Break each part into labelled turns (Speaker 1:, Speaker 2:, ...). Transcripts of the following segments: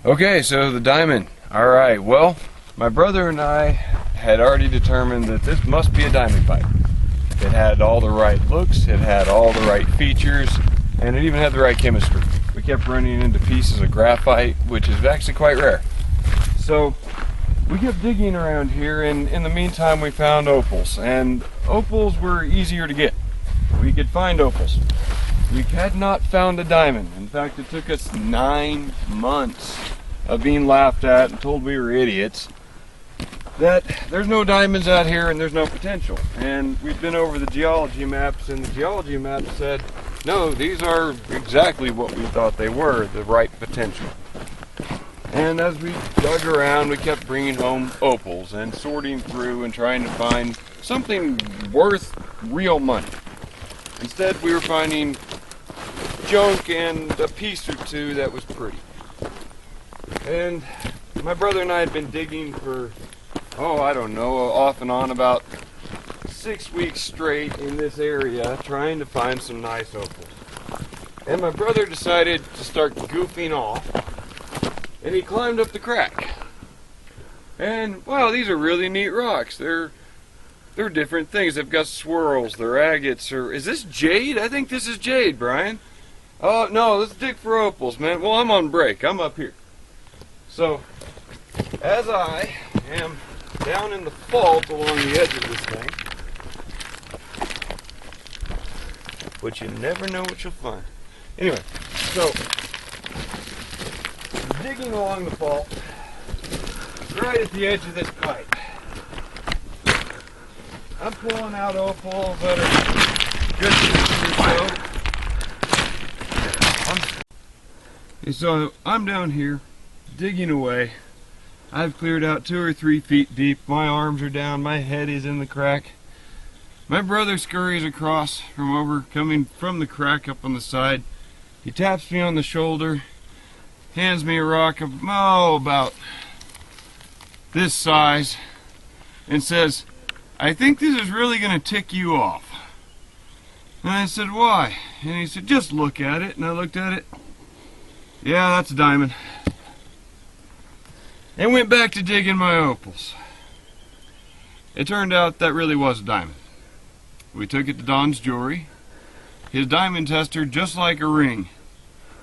Speaker 1: Okay, so the diamond. Alright, well, my brother and I had already determined that this must be a diamond pipe. It had all the right looks, it had all the right features, and it even had the right chemistry. We kept running into pieces of graphite, which is actually quite rare. So we kept digging around here, and in the meantime we found opals, and opals were easier to get. We could find opals. We had not found a diamond. In fact, it took us 9 months of being laughed at and told we were idiots, that there's no diamonds out here and there's no potential. And we've been over the geology maps, and the geology map said, no, these are exactly what we thought they were, the right potential. And as we dug around, we kept bringing home opals and sorting through and trying to find something worth real money. Instead, we were finding junk and a piece or two that was pretty. And my brother and I had been digging for, I don't know, off and on about 6 weeks straight in this area, trying to find some nice opals. And my brother decided to start goofing off, and he climbed up the crack. And wow, these are really neat rocks. They're different things. They've got swirls, they're agates, or is this jade? I think this is jade, Brian. Oh no, let's dig for opals, man. Well, I'm on break. I'm up here. So, as I am down in the fault along the edge of this thing, but you never know what you'll find. Anyway, so digging along the fault, right at the edge of this pipe. I'm pulling out opals that are good or so. So I'm down here digging away. I've cleared out 2 or 3 feet deep. My arms are down, my head is in the crack. My brother scurries across coming from the crack up on the side. He taps me on the shoulder, hands me a rock of about this size, and says, I think this is really going to tick you off. And I said, why? And he said, just look at it. And I looked at it. Yeah, that's a diamond. And went back to digging my opals. It turned out that really was a diamond. We took it to Don's Jewelry. His diamond tester, just like a ring.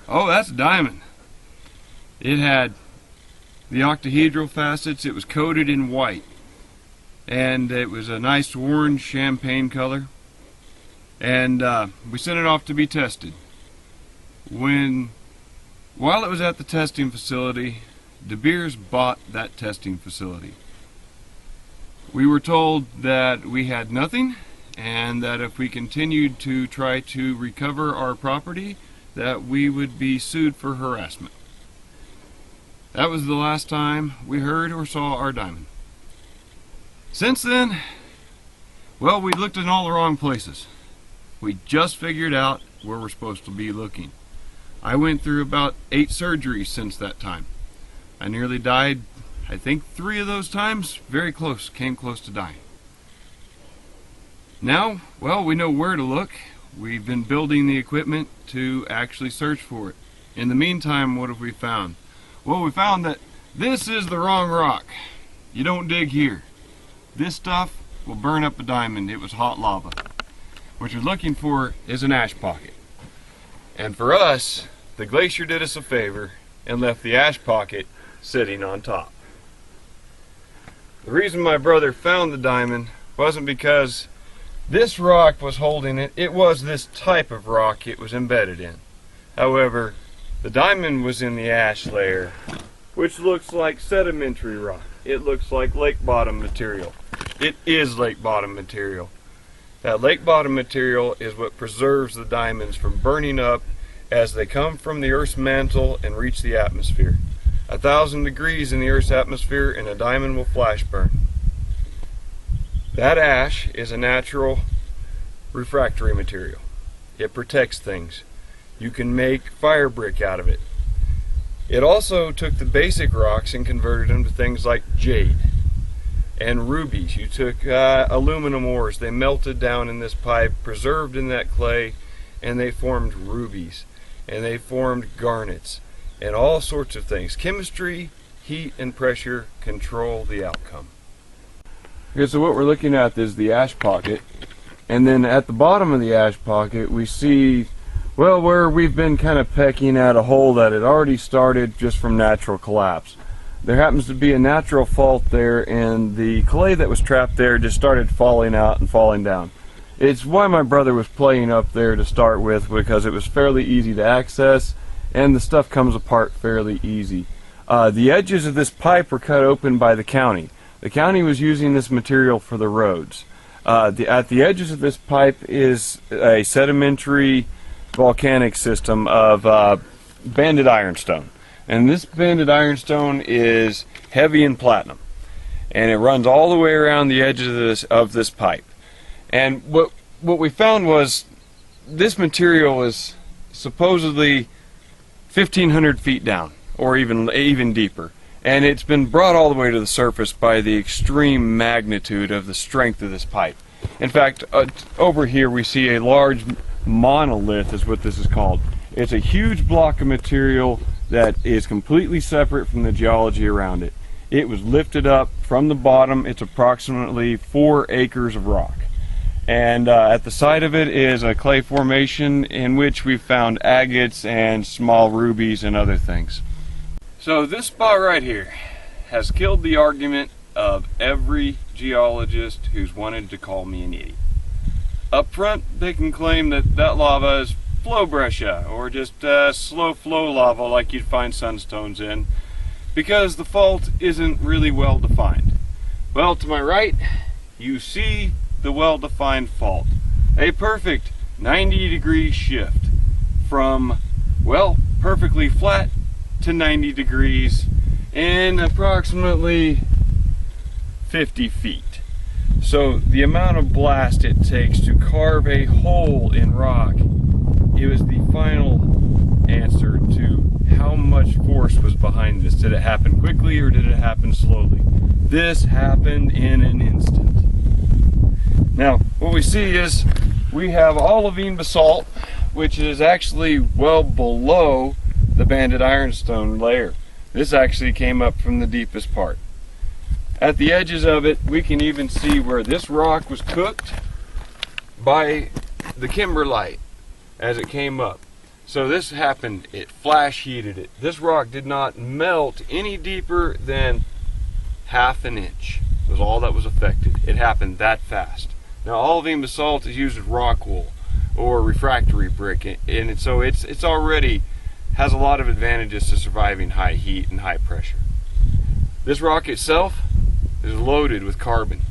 Speaker 1: Oh, that's a diamond. It had the octahedral facets. It was coated in white. And it was a nice orange champagne color. And we sent it off to be tested. While it was at the testing facility, De Beers bought that testing facility. We were told that we had nothing, and that if we continued to try to recover our property, that we would be sued for harassment. That was the last time we heard or saw our diamond. Since then, well, we looked in all the wrong places. We just figured out where we're supposed to be looking. I went through about 8 surgeries since that time. I nearly died, I think 3 of those times, came close to dying. Now, well, we know where to look. We've been building the equipment to actually search for it. In the meantime, what have we found? Well, we found that this is the wrong rock. You don't dig here. This stuff will burn up a diamond. It was hot lava. What you're looking for is an ash pocket. And for us, the glacier did us a favor and left the ash pocket sitting on top. The reason my brother found the diamond wasn't because this rock was holding it. It was this type of rock it was embedded in. However, the diamond was in the ash layer, which looks like sedimentary rock. It looks like lake bottom material. It is lake bottom material. That lake bottom material is what preserves the diamonds from burning up as they come from the Earth's mantle and reach the atmosphere. 1,000 degrees in the Earth's atmosphere and a diamond will flash burn. That ash is a natural refractory material. It protects things. You can make fire brick out of it. It also took the basic rocks and converted them to things like jade and rubies. You took aluminum ores, they melted down in this pipe, preserved in that clay, and they formed rubies, and they formed garnets, and all sorts of things. Chemistry, heat, and pressure control the outcome. Okay, so what we're looking at is the ash pocket, and then at the bottom of the ash pocket we see, well, where we've been kind of pecking at a hole that had already started just from natural collapse. There happens to be a natural fault there, and the clay that was trapped there just started falling out and falling down. It's why my brother was playing up there to start with, because it was fairly easy to access and the stuff comes apart fairly easy. The edges of this pipe were cut open by the county. The county was using this material for the roads. At the edges of this pipe is a sedimentary volcanic system of banded ironstone. And this banded ironstone is heavy in platinum. And it runs all the way around the edges of this pipe. And what we found was this material is supposedly 1,500 feet down, or even deeper. And it's been brought all the way to the surface by the extreme magnitude of the strength of this pipe. In fact, over here we see a large monolith is what this is called. It's a huge block of material that is completely separate from the geology around it. It was lifted up from the bottom. It's approximately 4 acres of rock. And at the side of it is a clay formation in which we found agates and small rubies and other things. So this spot right here has killed the argument of every geologist who's wanted to call me an idiot. Up front, they can claim that that lava is flow breccia, or just slow flow lava like you'd find sunstones in, because the fault isn't really well defined. Well, to my right, you see the well-defined fault. A perfect 90-degree shift from, well, perfectly flat to 90 degrees in approximately 50 feet. So the amount of blast it takes to carve a hole in rock, it was the final answer to how much force was behind this. Did it happen quickly or did it happen slowly? This happened in an instant. Now, what we see is we have olivine basalt, which is actually well below the banded ironstone layer. This actually came up from the deepest part. At the edges of it, we can even see where this rock was cooked by the kimberlite as it came up. So this happened, it flash heated it. This rock did not melt any deeper than ½ an inch. Was all that was affected. It happened that fast. Now, olivine basalt is used as rock wool or refractory brick, and so it's already has a lot of advantages to surviving high heat and high pressure. This rock itself is loaded with carbon.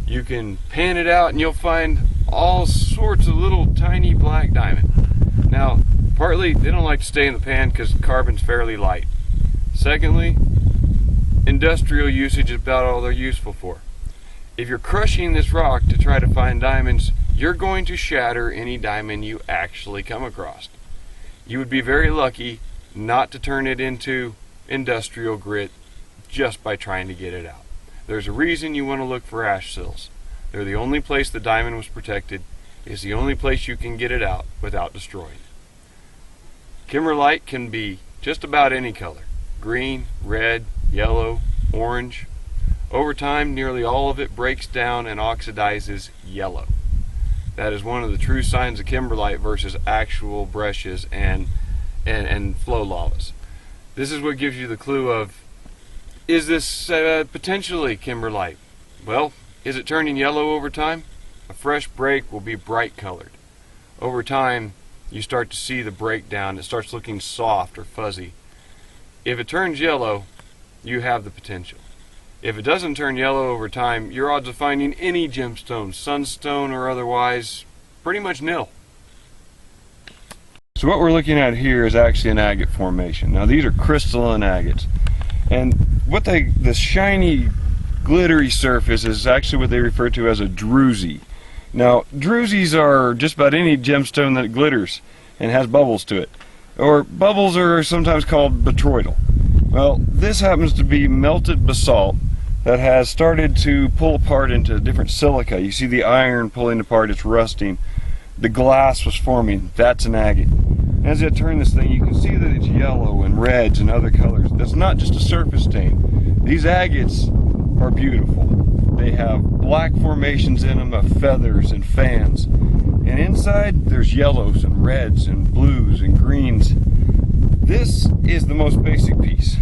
Speaker 1: You can pan it out and you'll find all sorts of little tiny black diamond. Now, partly they don't like to stay in the pan because carbon's fairly light. Secondly, industrial usage is about all they're useful for. If you're crushing this rock to try to find diamonds, you're going to shatter any diamond you actually come across. You would be very lucky not to turn it into industrial grit just by trying to get it out. There's a reason you want to look for ash sills. They're the only place the diamond was protected. It's the only place you can get it out without destroying it. Kimberlite can be just about any color. Green, red, yellow, orange. Over time, nearly all of it breaks down and oxidizes yellow. That is one of the true signs of kimberlite versus actual breccias and flow lavas. This is what gives you the clue of, is this potentially kimberlite? Well, is it turning yellow over time? A fresh break will be bright colored. Over time, you start to see the breakdown. It starts looking soft or fuzzy. If it turns yellow, you have the potential. If it doesn't turn yellow over time, your odds of finding any gemstone, sunstone or otherwise, pretty much nil. So what we're looking at here is actually an agate formation. Now these are crystalline agates. And what the shiny, glittery surface is actually what they refer to as a druzy. Now druzes are just about any gemstone that glitters and has bubbles to it. Or bubbles are sometimes called botryoidal. Well, this happens to be melted basalt that has started to pull apart into different silica. You see the iron pulling apart, it's rusting. The glass was forming, that's an agate. As I turn this thing, you can see that it's yellow and reds and other colors. That's not just a surface stain. These agates are beautiful. They have black formations in them of feathers and fans. And inside, there's yellows and reds and blues and greens. This is the most basic piece.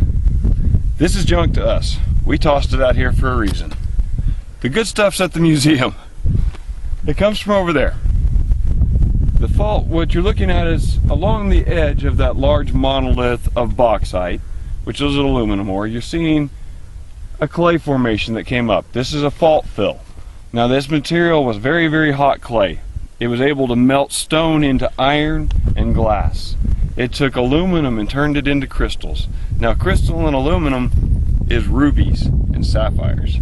Speaker 1: This is junk to us. We tossed it out here for a reason. The good stuff's at the museum. It comes from over there. The fault, what you're looking at is along the edge of that large monolith of bauxite, which is an aluminum ore, you're seeing a clay formation that came up. This is a fault fill. Now this material was very, very hot clay. It was able to melt stone into iron and glass. It took aluminum and turned it into crystals. Now crystal and aluminum is rubies and sapphires.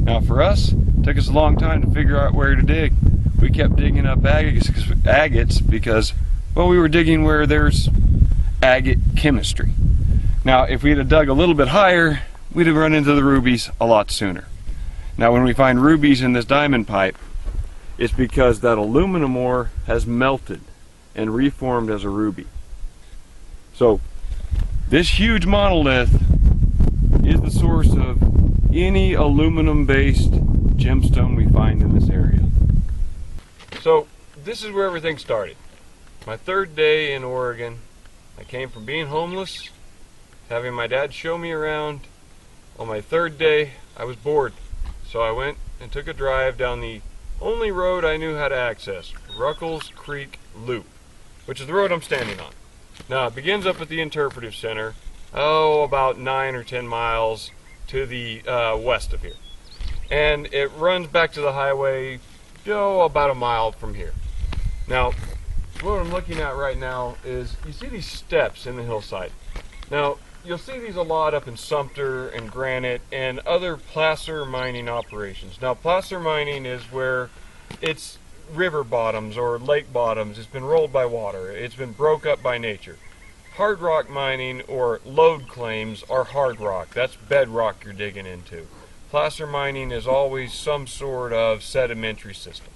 Speaker 1: Now for us, it took us a long time to figure out where to dig. We kept digging up agates because, well, we were digging where there's agate chemistry. Now if we'd have dug a little bit higher, we'd have run into the rubies a lot sooner. Now when we find rubies in this diamond pipe, it's because that aluminum ore has melted and reformed as a ruby. So this huge monolith is the source of any aluminum-based gemstone we find in this area. So this is where everything started. My third day in Oregon. I came from being homeless, having my dad show me around. On my third day, I was bored. So I went and took a drive down the only road I knew how to access, Ruckles Creek Loop, which is the road I'm standing on. Now it begins up at the Interpretive Center, about 9 or 10 miles to the west of here. And it runs back to the highway, about a mile from here. Now, what I'm looking at right now is, you see these steps in the hillside. Now, you'll see these a lot up in Sumter and Granite and other placer mining operations. Now, placer mining is where it's river bottoms or lake bottoms. It's been rolled by water. It's been broke up by nature. Hard rock mining or lode claims are hard rock. That's bedrock you're digging into. Placer mining is always some sort of sedimentary system.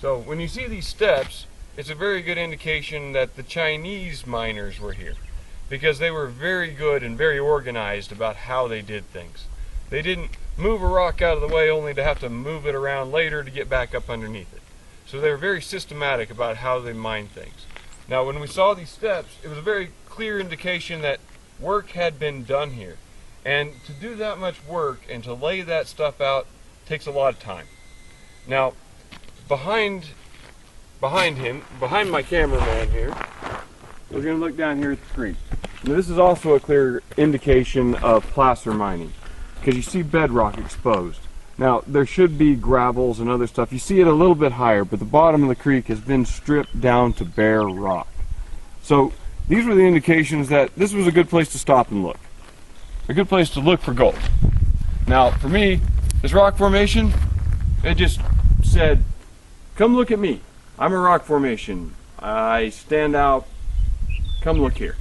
Speaker 1: So when you see these steps, it's a very good indication that the Chinese miners were here, because they were very good and very organized about how they did things. They didn't move a rock out of the way only to have to move it around later to get back up underneath it. So they were very systematic about how they mined things. Now when we saw these steps, it was a very clear indication that work had been done here. And to do that much work and to lay that stuff out takes a lot of time. Now, behind my cameraman here, we're going to look down here at the creek. Now, this is also a clear indication of placer mining, because you see bedrock exposed. Now, there should be gravels and other stuff. You see it a little bit higher, but the bottom of the creek has been stripped down to bare rock. So, these were the indications that this was a good place to stop and look. A good place to look for gold. Now, for me, this rock formation, it just said, come look at me. I'm a rock formation. I stand out. Come look here.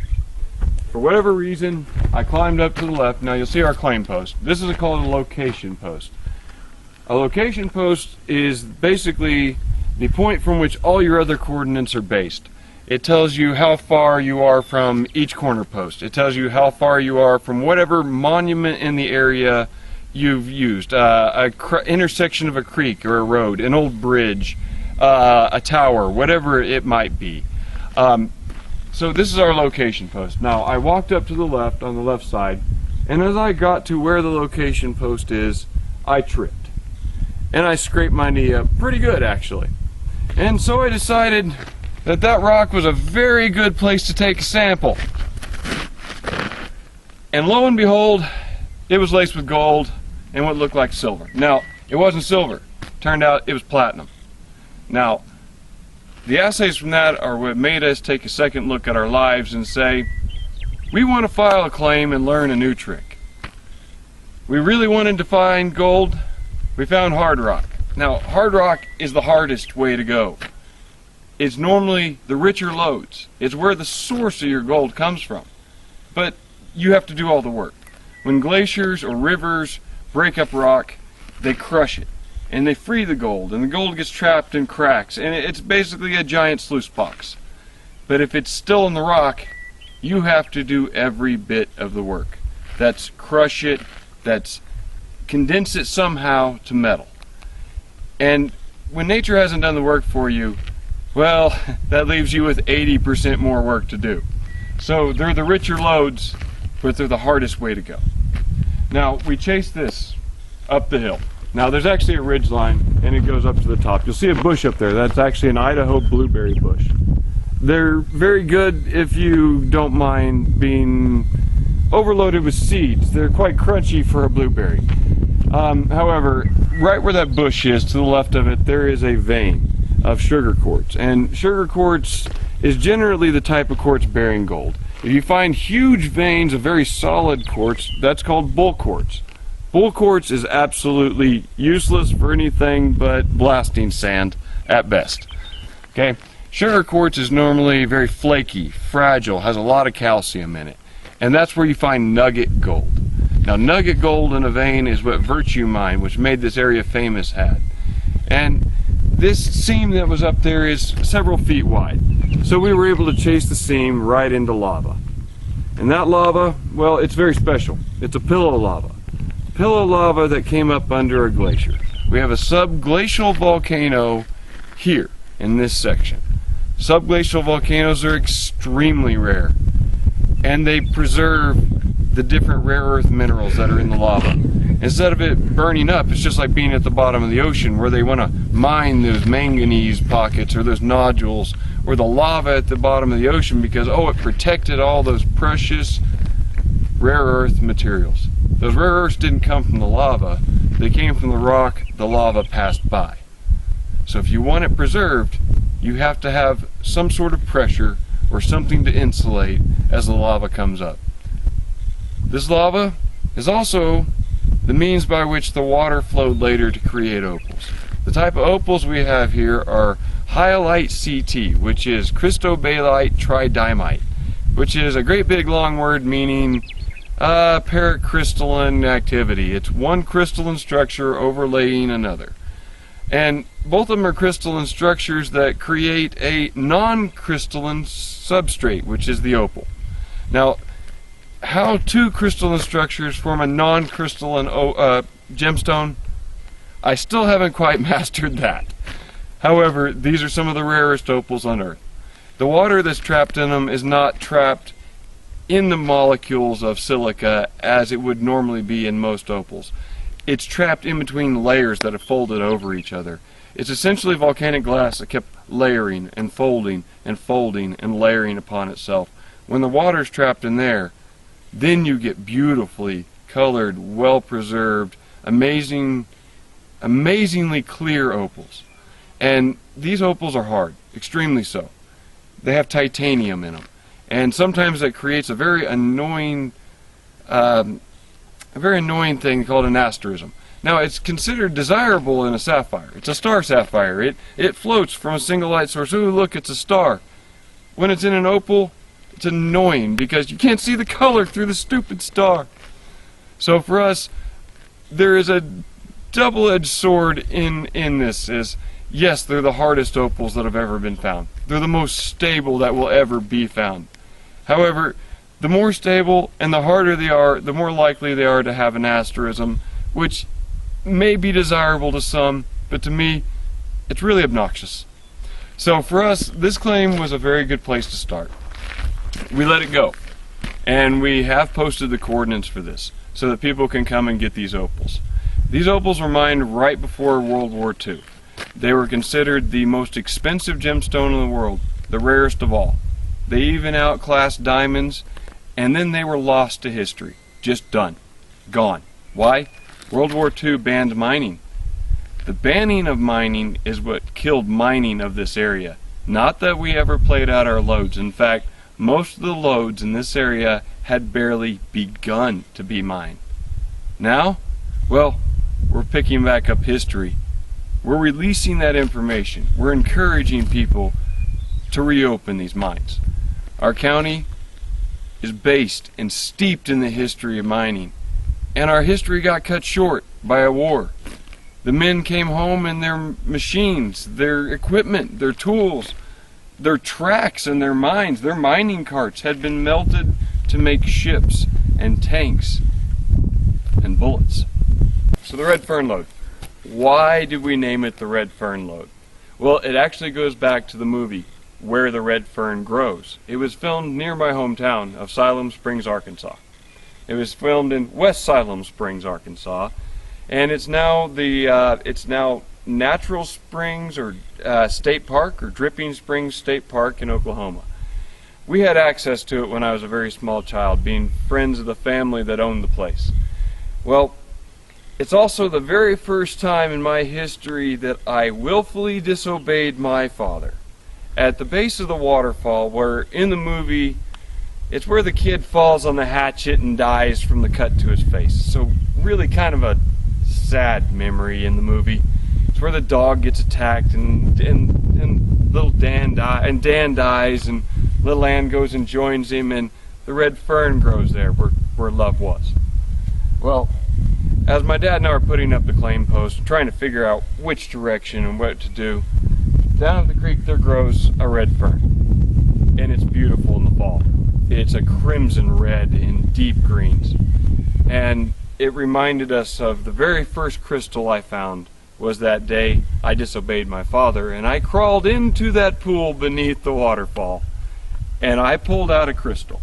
Speaker 1: For whatever reason, I climbed up to the left. Now, you'll see our claim post. This is called a location post. A location post is basically the point from which all your other coordinates are based. It tells you how far you are from each corner post. It tells you how far you are from whatever monument in the area you've used. Intersection of a creek or a road, an old bridge, a tower, whatever it might be. So this is our location post. Now I walked up to the left on the left side, and as I got to where the location post is, I tripped. And I scraped my knee up pretty good, actually. And so I decided that rock was a very good place to take a sample. And lo and behold, it was laced with gold and what looked like silver. Now, it wasn't silver. Turned out it was platinum. Now, the assays from that are what made us take a second look at our lives and say, we want to file a claim and learn a new trick. We really wanted to find gold. We found hard rock. Now, hard rock is the hardest way to go. It's normally the richer lodes. It's where the source of your gold comes from. But you have to do all the work. When glaciers or rivers break up rock, they crush it. And they free the gold. And the gold gets trapped in cracks. And it's basically a giant sluice box. But if it's still in the rock, you have to do every bit of the work. That's crush it, that's condense it somehow to metal. And when nature hasn't done the work for you, well, that leaves you with 80% more work to do. So they're the richer lodes, but they're the hardest way to go. Now, we chase this up the hill. Now, there's actually a ridge line, and it goes up to the top. You'll see a bush up there. That's actually an Idaho blueberry bush. They're very good if you don't mind being overloaded with seeds. They're quite crunchy for a blueberry. However, right where that bush is, to the left of it, there is a vein of sugar quartz. And sugar quartz is generally the type of quartz bearing gold. If you find huge veins of very solid quartz, that's called bull quartz. Bull quartz is absolutely useless for anything but blasting sand at best. Okay? Sugar quartz is normally very flaky, fragile, has a lot of calcium in it. And that's where you find nugget gold. Now, nugget gold in a vein is what Virtue Mine, which made this area famous, had. And this seam that was up there is several feet wide. So we were able to chase the seam right into lava. And that lava, well, it's very special. It's a pillow lava. Pillow lava that came up under a glacier. We have a subglacial volcano here in this section. Subglacial volcanoes are extremely rare, and they preserve the different rare earth minerals that are in the lava. Instead of it burning up, it's just like being at the bottom of the ocean where they want to mine those manganese pockets or those nodules or the lava at the bottom of the ocean because, oh, it protected all those precious rare earth materials. Those rare earths didn't come from the lava, they came from the rock the lava passed by. So if you want it preserved, you have to have some sort of pressure or something to insulate as the lava comes up. This lava is also the means by which the water flowed later to create opals. The type of opals we have here are hyalite CT, which is cristobalite tridimite, which is a great big long word meaning paracrystalline activity. It's one crystalline structure overlaying another. And both of them are crystalline structures that create a non-crystalline substrate, which is the opal. Now, how two crystalline structures form a non-crystalline gemstone, I still haven't quite mastered that. However, these are some of the rarest opals on Earth. The water that's trapped in them is not trapped in the molecules of silica as it would normally be in most opals. It's trapped in between layers that have folded over each other. It's essentially volcanic glass that kept layering and folding and folding and layering upon itself. When the water's trapped in there, then you get beautifully colored, well-preserved, amazingly clear opals. And these opals are hard, extremely so. They have titanium in them. And sometimes that creates a very annoying thing called an asterism. Now, it's considered desirable in a sapphire. It's a star sapphire. It floats from a single light source. Ooh, look, it's a star. When it's in an opal, it's annoying because you can't see the color through the stupid star. So for us, there is a double-edged sword in this. Is yes, they're the hardest opals that have ever been found. They're the most stable that will ever be found. However, the more stable and the harder they are, the more likely they are to have an asterism, which may be desirable to some, but to me, it's really obnoxious. So for us, this claim was a very good place to start. We let it go, and we have posted the coordinates for this so that people can come and get these opals. These opals were mined right before World War II. They were considered the most expensive gemstone in the world, the rarest of all. They even outclassed diamonds, and then they were lost to history. Just done. Gone. Why? World War II banned mining. The banning of mining is what killed mining of this area. Not that we ever played out our lodes. In fact, most of the lodes in this area had barely begun to be mined. Now, well, we're picking back up history. We're releasing that information. We're encouraging people to reopen these mines. Our county is based and steeped in the history of mining, and our history got cut short by a war. The men came home and their machines, their equipment, their tools, their tracks and their mines, their mining carts had been melted to make ships and tanks and bullets. So the red fern lode. Why did we name it the red fern lode? Well, it actually goes back to the movie Where the Red Fern Grows. It was filmed near my hometown of Siloam Springs, Arkansas. It was filmed in West Siloam Springs, Arkansas, and it's now Natural Springs or State Park, or Dripping Springs State Park in Oklahoma. We had access to it when I was a very small child, being friends of the family that owned the place. Well, it's also the very first time in my history that I willfully disobeyed my father. At the base of the waterfall, where in the movie, it's where the kid falls on the hatchet and dies from the cut to his face. So really kind of a sad memory in the movie. It's where the dog gets attacked and little Dan dies, and little Ann goes and joins him, and the red fern grows there where love was. Well, as my dad and I are putting up the claim post, trying to figure out which direction and what to do, down at the creek there grows a red fern, and it's beautiful in the fall. It's a crimson red in deep greens, and it reminded us of the very first crystal I found was that day I disobeyed my father, and I crawled into that pool beneath the waterfall, and I pulled out a crystal.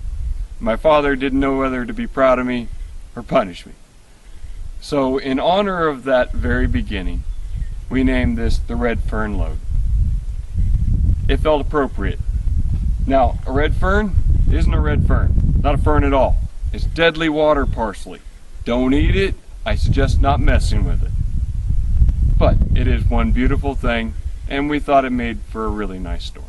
Speaker 1: My father didn't know whether to be proud of me or punish me. So in honor of that very beginning, we named this the red fern lode. It felt appropriate. Now, a red fern isn't a red fern. Not a fern at all. It's deadly water parsley. Don't eat it. I suggest not messing with it. But it is one beautiful thing, and we thought it made for a really nice story.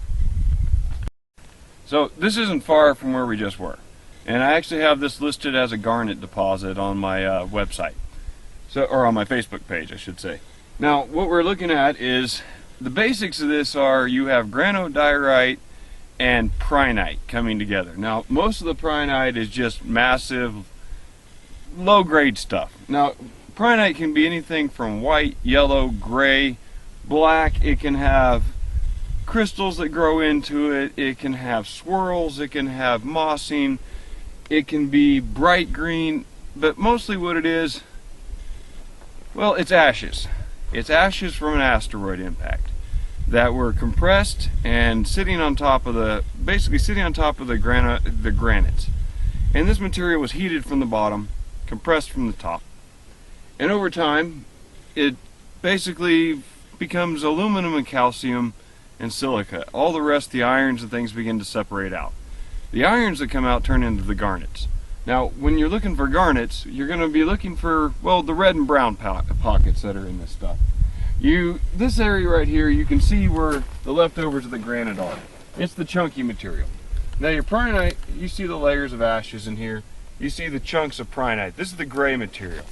Speaker 1: So this isn't far from where we just were. And I actually have this listed as a garnet deposit on my website. Or on my Facebook page, I should say. Now, what we're looking at is, the basics of this are you have granodiorite and prehnite coming together. Now, most of the prehnite is just massive, low-grade stuff. Now, prehnite can be anything from white, yellow, gray, black. It can have crystals that grow into it. It can have swirls. It can have mossing. It can be bright green. But mostly what it is, well, it's ashes. It's ashes from an asteroid impact that were compressed and sitting on top of the granites. And this material was heated from the bottom, compressed from the top. And over time, it basically becomes aluminum and calcium and silica. All the rest, the irons and things, begin to separate out. The irons that come out turn into the garnets. Now, when you're looking for garnets, you're going to be looking for, well, the red and brown pockets that are in this stuff. This area right here, you can see where the leftovers of the granite are. It's the chunky material. Now your prehnite, you see the layers of ashes in here. You see the chunks of prehnite. This is the gray material.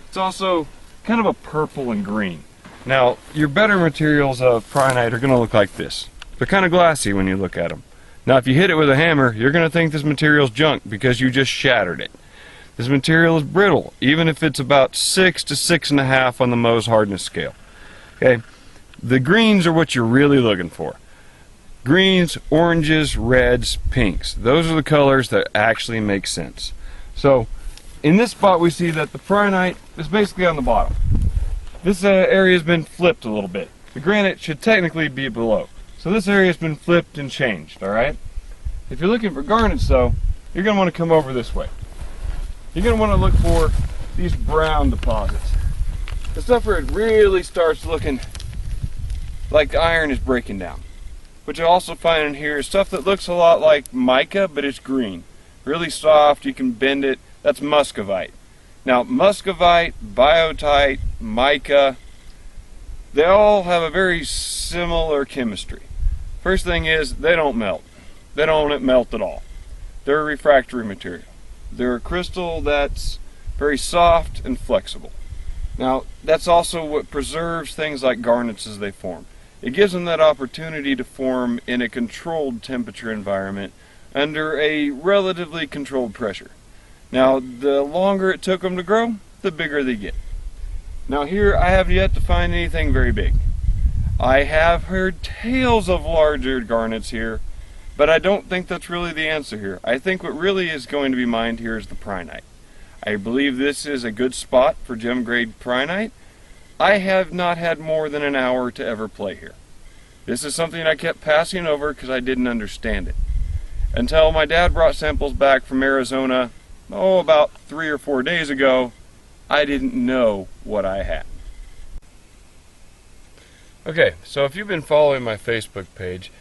Speaker 1: It's also kind of a purple and green. Now, your better materials of prehnite are going to look like this. They're kind of glassy when you look at them. Now, if you hit it with a hammer, you're going to think this material's junk because you just shattered it. This material is brittle, even if it's about 6 to 6.5 on the Mohs hardness scale. Okay, the greens are what you're really looking for. Greens, oranges, reds, pinks. Those are the colors that actually make sense. So, in this spot we see that the prehnite is basically on the bottom. This area has been flipped a little bit. The granite should technically be below. So this area has been flipped and changed, alright? If you're looking for garnets though, you're going to want to come over this way. You're going to want to look for these brown deposits. The stuff where it really starts looking like the iron is breaking down. What you'll also find in here is stuff that looks a lot like mica, but it's green. Really soft, you can bend it. That's muscovite. Now, muscovite, biotite, mica, they all have a very similar chemistry. First thing is, they don't melt. They don't melt at all. They're a refractory material. They're a crystal that's very soft and flexible. Now, that's also what preserves things like garnets as they form. It gives them that opportunity to form in a controlled temperature environment under a relatively controlled pressure. Now, the longer it took them to grow, the bigger they get. Now here, I have yet to find anything very big. I have heard tales of larger garnets here, but I don't think that's really the answer here. I think what really is going to be mined here is the prinite. I believe this is a good spot for gem grade prinite. I have not had more than an hour to ever play here. This is something I kept passing over because I didn't understand it. Until my dad brought samples back from Arizona, about 3 or 4 days ago, I didn't know what I had. Okay, so if you've been following my Facebook page,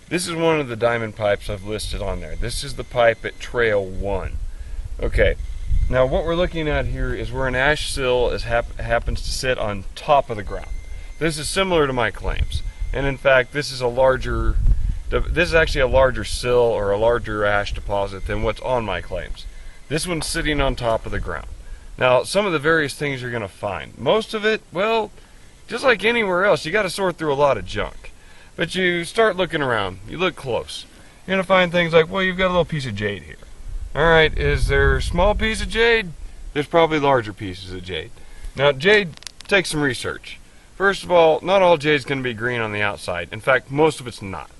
Speaker 1: this is one of the diamond pipes I've listed on there. This is the pipe at Trail 1. Okay, now what we're looking at here is where an ash sill happens to sit on top of the ground. This is similar to my claims, and in fact this is actually a larger sill or a larger ash deposit than what's on my claims. This one's sitting on top of the ground. Now some of the various things you're going to find, most of it, well, just like anywhere else, you got to sort through a lot of junk. But you start looking around, you look close, you're going to find things like, well, you've got a little piece of jade here. Alright, is there a small piece of jade? There's probably larger pieces of jade. Now jade takes some research. First of all, not all jade's going to be green on the outside. In fact, most of it's not.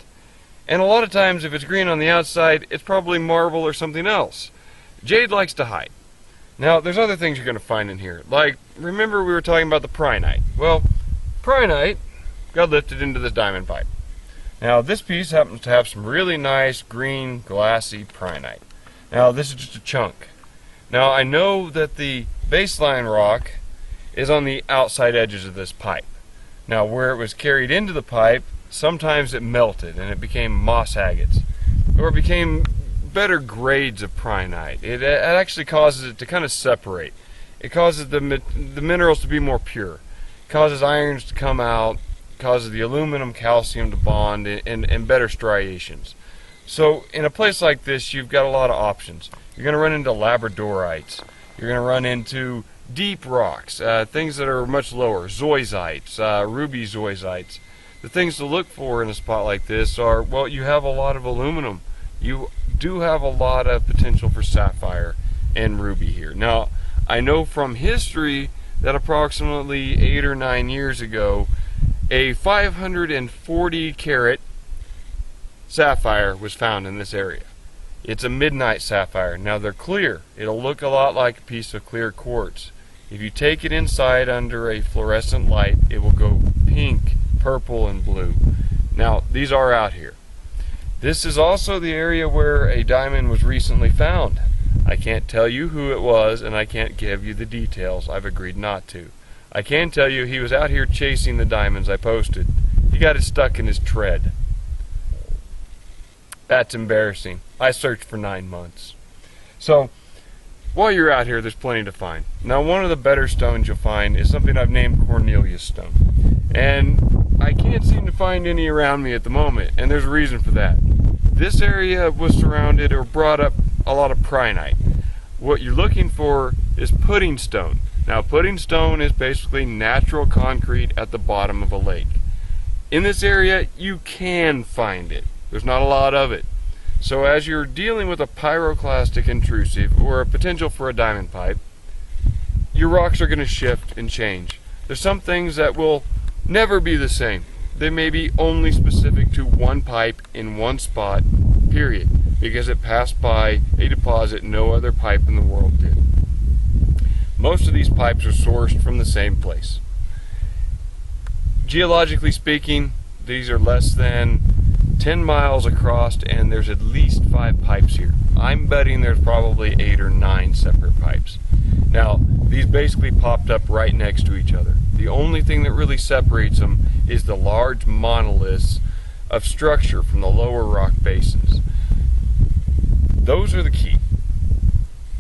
Speaker 1: And a lot of times if it's green on the outside, it's probably marble or something else. Jade likes to hide. Now there's other things you're going to find in here. Like, remember we were talking about the prinite. Well, prinite got lifted into this diamond pipe. Now this piece happens to have some really nice green glassy prinite. Now this is just a chunk. Now I know that the baseline rock is on the outside edges of this pipe. Now where it was carried into the pipe, sometimes it melted and it became moss agates, or it became better grades of prinite. It actually causes it to kind of separate. It causes the minerals to be more pure. It causes irons to come out, causes the aluminum calcium to bond, and better striations. So in a place like this, you've got a lot of options. You're going to run into labradorites. You're going to run into deep rocks, things that are much lower, zoysites, ruby zoysites. The things to look for in a spot like this are, well, you have a lot of aluminum. You do have a lot of potential for sapphire and ruby here. Now, I know from history that approximately 8 or 9 years ago, a 540 carat sapphire was found in this area. It's a midnight sapphire. Now they're clear. It'll look a lot like a piece of clear quartz. If you take it inside under a fluorescent light, it will go pink, purple, and blue. Now these are out here. This is also the area where a diamond was recently found. I can't tell you who it was, and I can't give you the details. I've agreed not to. I can tell you he was out here chasing the diamonds I posted. He got it stuck in his tread. That's embarrassing. I searched for 9 months. So, while you're out here, there's plenty to find. Now, one of the better stones you'll find is something I've named Cornelius stone. And I can't seem to find any around me at the moment, and there's a reason for that. This area was surrounded or brought up a lot of prinite. What you're looking for is pudding stone. Now, pudding stone is basically natural concrete at the bottom of a lake. In this area, you can find it. There's not a lot of it. So as you're dealing with a pyroclastic intrusive or a potential for a diamond pipe, your rocks are going to shift and change. There's some things that will never be the same. They may be only specific to one pipe in one spot, period, because it passed by a deposit no other pipe in the world did. Most of these pipes are sourced from the same place. Geologically speaking, these are less than 10 miles across, and there's at least 5 pipes here. I'm betting there's probably 8 or 9 separate pipes. Now, these basically popped up right next to each other. The only thing that really separates them is the large monoliths of structure from the lower rock basins. Those are the key.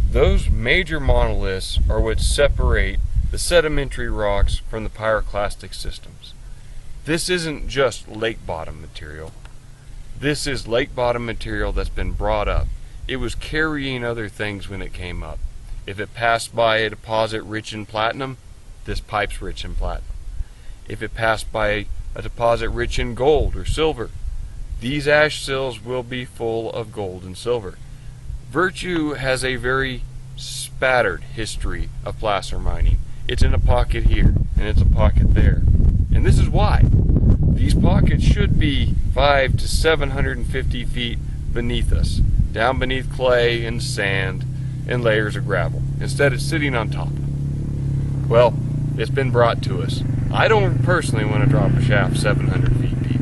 Speaker 1: Those major monoliths are what separate the sedimentary rocks from the pyroclastic systems. This isn't just lake bottom material. This is lake bottom material that's been brought up. It was carrying other things when it came up. If it passed by a deposit rich in platinum, this pipe's rich in platinum. If it passed by a deposit rich in gold or silver, these ash sills will be full of gold and silver. Virtue has a very spattered history of placer mining. It's in a pocket here, and it's a pocket there. And this is why. these pockets should be 500 to 750 feet beneath us, down beneath clay and sand and layers of gravel. Instead, it's sitting on top. Well, it's been brought to us. I don't personally want to drop a shaft 700 feet deep.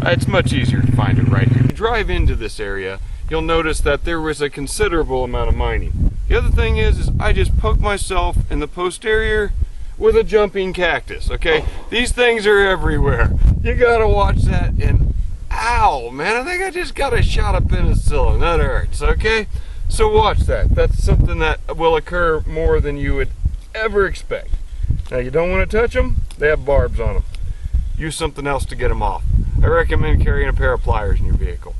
Speaker 1: It's much easier to find it right here. If you drive into this area, you'll notice that there was a considerable amount of mining. The other thing is I just poked myself in the posterior with a jumping cactus, okay? These things are everywhere. You gotta watch that, and ow, man, I think I just got a shot of penicillin. That hurts, okay? So watch that. That's something that will occur more than you would ever expect. Now, you don't want to touch them. They have barbs on them. Use something else to get them off. I recommend carrying a pair of pliers in your vehicle.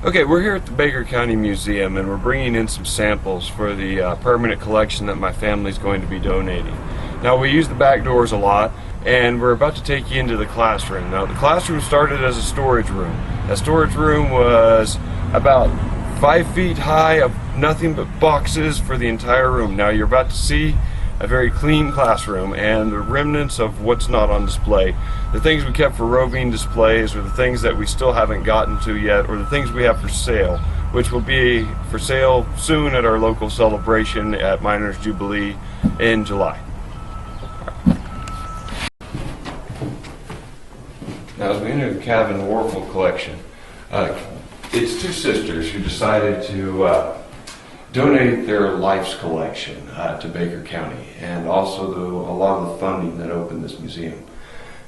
Speaker 1: Okay, we're here at the Baker County Museum, and we're bringing in some samples for the permanent collection that my family's going to be donating. Now, we use the back doors a lot, and we're about to take you into the classroom. Now, the classroom started as a storage room. That storage room was about 5 feet high of nothing but boxes for the entire room. Now, you're about to see a very clean classroom and the remnants of what's not on display. The things we kept for roving displays, or the things that we still haven't gotten to yet, or the things we have for sale, which will be for sale soon at our local celebration at Miners Jubilee in July. Now, as we enter the Cabin Warfel collection, it's two sisters who decided to donate their life's collection to Baker County, and also a lot of the funding that opened this museum.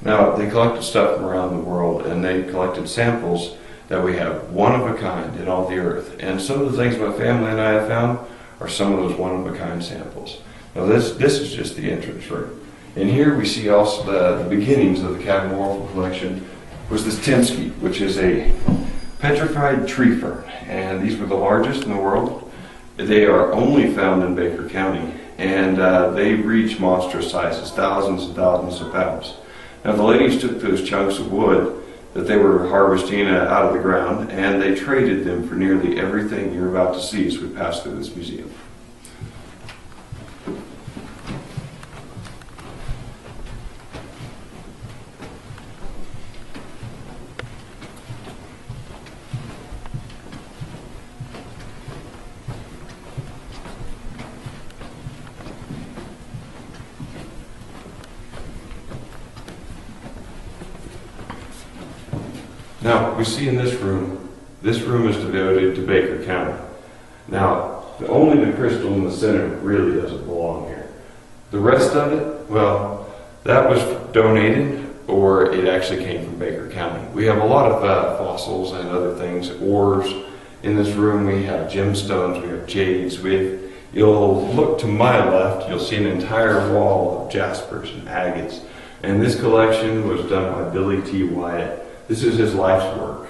Speaker 1: Now, they collected stuff from around the world, and they collected samples that we have one of a kind in all the earth. And some of the things my family and I have found are some of those one of a kind samples. Now, this is just the entrance room. And here we see also the beginnings of the Cabin Warfel collection was this Timsky, which is a petrified tree fern, and these were the largest in the world. They are only found in Baker County, and they reach monstrous sizes, thousands and thousands of pounds. Now, the ladies took those chunks of wood that they were harvesting out of the ground, and they traded them for nearly everything you're about to see as we pass through this museum. Now, we see in this room is devoted to Baker County. Now, only the crystal in the center really doesn't belong here. The rest of it, well, that was donated, or it actually came from Baker County. We have a lot of fossils and other things, ores. In this room we have gemstones, we have jades. You'll look to my left, you'll see an entire wall of jaspers and agates. And this collection was done by Billy T. Wyatt. This is his life's work.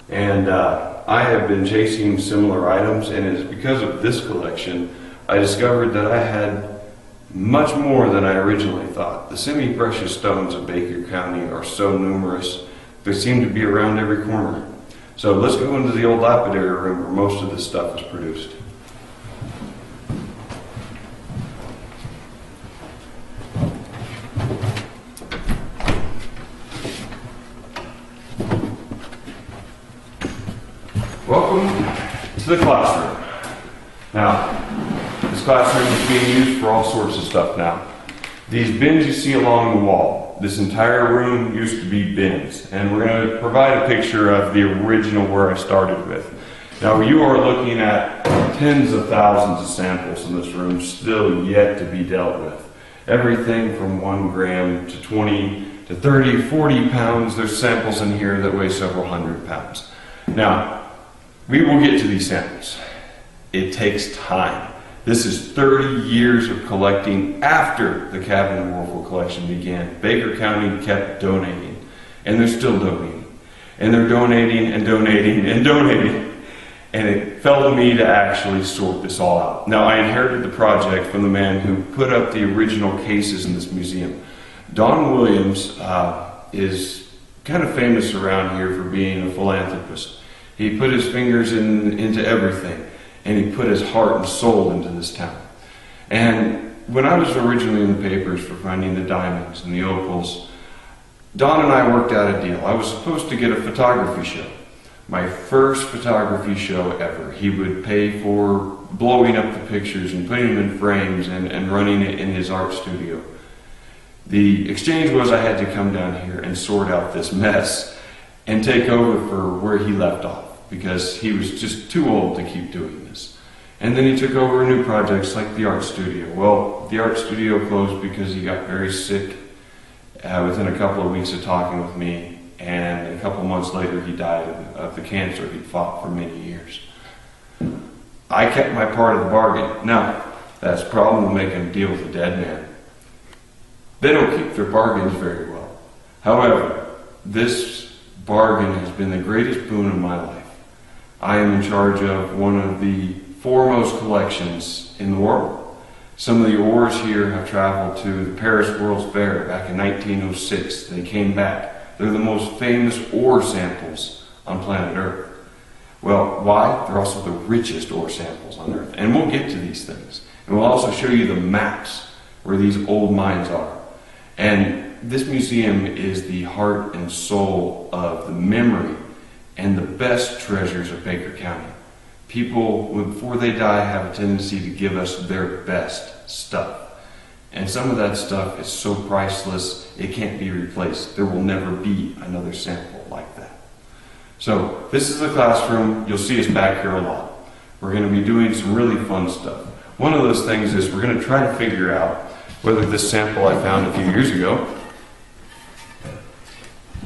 Speaker 1: And I have been chasing similar items, and it's because of this collection I discovered that I had much more than I originally thought. The semi-precious stones of Baker County are so numerous, they seem to be around every corner. So let's go into the old lapidary room where most of this stuff is produced. Welcome to the classroom. Now, this classroom is being used for all sorts of stuff now. These bins you see along the wall, this entire room used to be bins, and we're going to provide a picture of the original where I started with. Now, you are looking at tens of thousands of samples in this room still yet to be dealt with. Everything from 1 gram to 20 to 30, 40 pounds. There's samples in here that weigh several hundred pounds. Now, we will get to these samples. It takes time. This is 30 years of collecting after the Cabin Warfel collection began. Baker County kept donating, and they're still donating. And they're donating and donating and donating. And it fell to me to actually sort this all out. Now, I inherited the project from the man who put up the original cases in this museum. Don Williams is kind of famous around here for being a philanthropist. He put his fingers into everything, and he put his heart and soul into this town. And when I was originally in the papers for finding the diamonds and the opals, Don and I worked out a deal. I was supposed to get a photography show. My first photography show ever. He would pay for blowing up the pictures and putting them in frames and running it in his art studio. The exchange was I had to come down here and sort out this mess and take over for where he left off, because he was just too old to keep doing this. And then he took over new projects like the art studio. Well, the art studio closed because he got very sick within a couple of weeks of talking with me, and a couple of months later he died of the cancer he'd fought for many years. I kept my part of the bargain. Now, that's the problem with making a deal with a dead man. They don't keep their bargains very well. However, this bargain has been the greatest boon of my life. I am in charge of one of the foremost collections in the world. Some of the ores here have traveled to the Paris World's Fair back in 1906. They came back. They're the most famous ore samples on planet Earth. Well, why? They're also the richest ore samples on Earth. And we'll get to these things. And we'll also show you the maps where these old mines are. And this museum is the heart and soul of the memory and the best treasures of Baker County. People, before they die, have a tendency to give us their best stuff. And some of that stuff is so priceless, it can't be replaced. There will never be another sample like that. So, this is the classroom. You'll see us back here a lot. We're going to be doing some really fun stuff. One of those things is we're going to try to figure out whether this sample I found a few years ago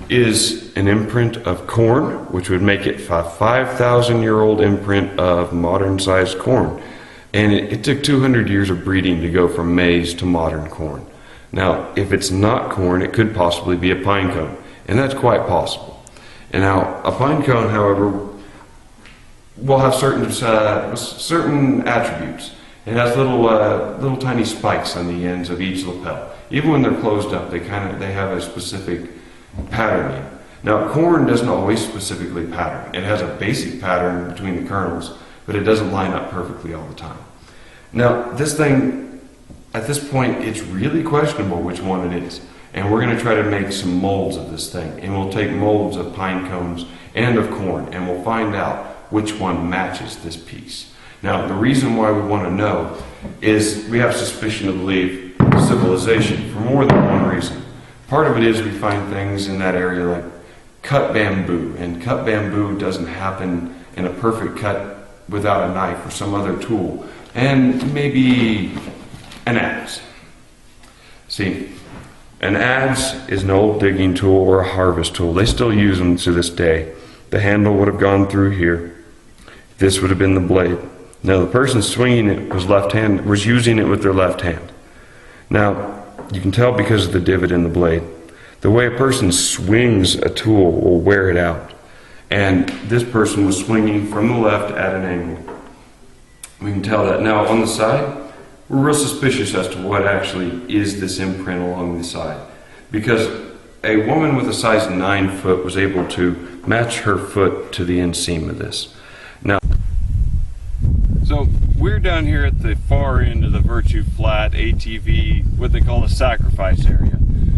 Speaker 1: is an imprint of corn, which would make it a 5,000-year-old imprint of modern-sized corn. And it took 200 years of breeding to go from maize to modern corn. Now, if it's not corn, it could possibly be a pine cone, and that's quite possible. And now, a pine cone, however, will have certain attributes. It has little tiny spikes on the ends of each lapel. Even when they're closed up, they have a specific patterning. Now, corn doesn't always specifically pattern. It has a basic pattern between the kernels, but it doesn't line up perfectly all the time. Now, this thing, at this point, it's really questionable which one it is. And we're going to try to make some molds of this thing. And we'll take molds of pine cones and of corn, and we'll find out which one matches this piece. Now, the reason why we want to know is we have suspicion to believe civilization for more than one reason. Part of it is we find things in that area like cut bamboo, and cut bamboo doesn't happen in a perfect cut without a knife or some other tool, and maybe an adze. See, an adze is an old digging tool or a harvest tool. They still use them to this day. The handle would have gone through here. This would have been the blade. Now, the person swinging it was using it with their left hand. Now, you can tell because of the divot in the blade. The way a person swings a tool will wear it out. And this person was swinging from the left at an angle. We can tell that. Now, on the side, we're real suspicious as to what actually is this imprint along the side. Because a woman with a size 9 foot was able to match her foot to the inseam of this. Now, so we're down here at the far end of the Virtue Flat ATV, what they call a sacrifice area.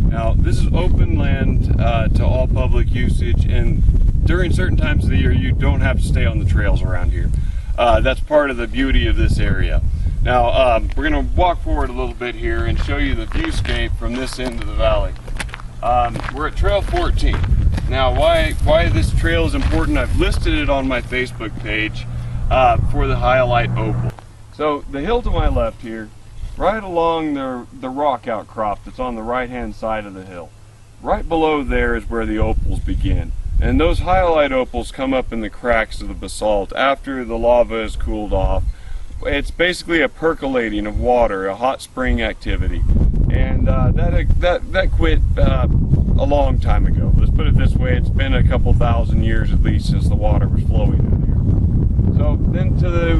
Speaker 1: Now, this is open land to all public usage, and during certain times of the year, you don't have to stay on the trails around here. That's part of the beauty of this area. Now, we're going to walk forward a little bit here and show you the viewscape from this end of the valley. We're at Trail 14. Now, why this trail is important, I've listed it on my Facebook page for the highlight opal. So, the hill to my left here, right along the rock outcrop that's on the right-hand side of the hill, right below there is where the opals begin. And those highlight opals come up in the cracks of the basalt after the lava is cooled off. It's basically a percolating of water, a hot spring activity. And that quit a long time ago. Let's put it this way, it's been a couple thousand years at least since the water was flowing in here. So then to the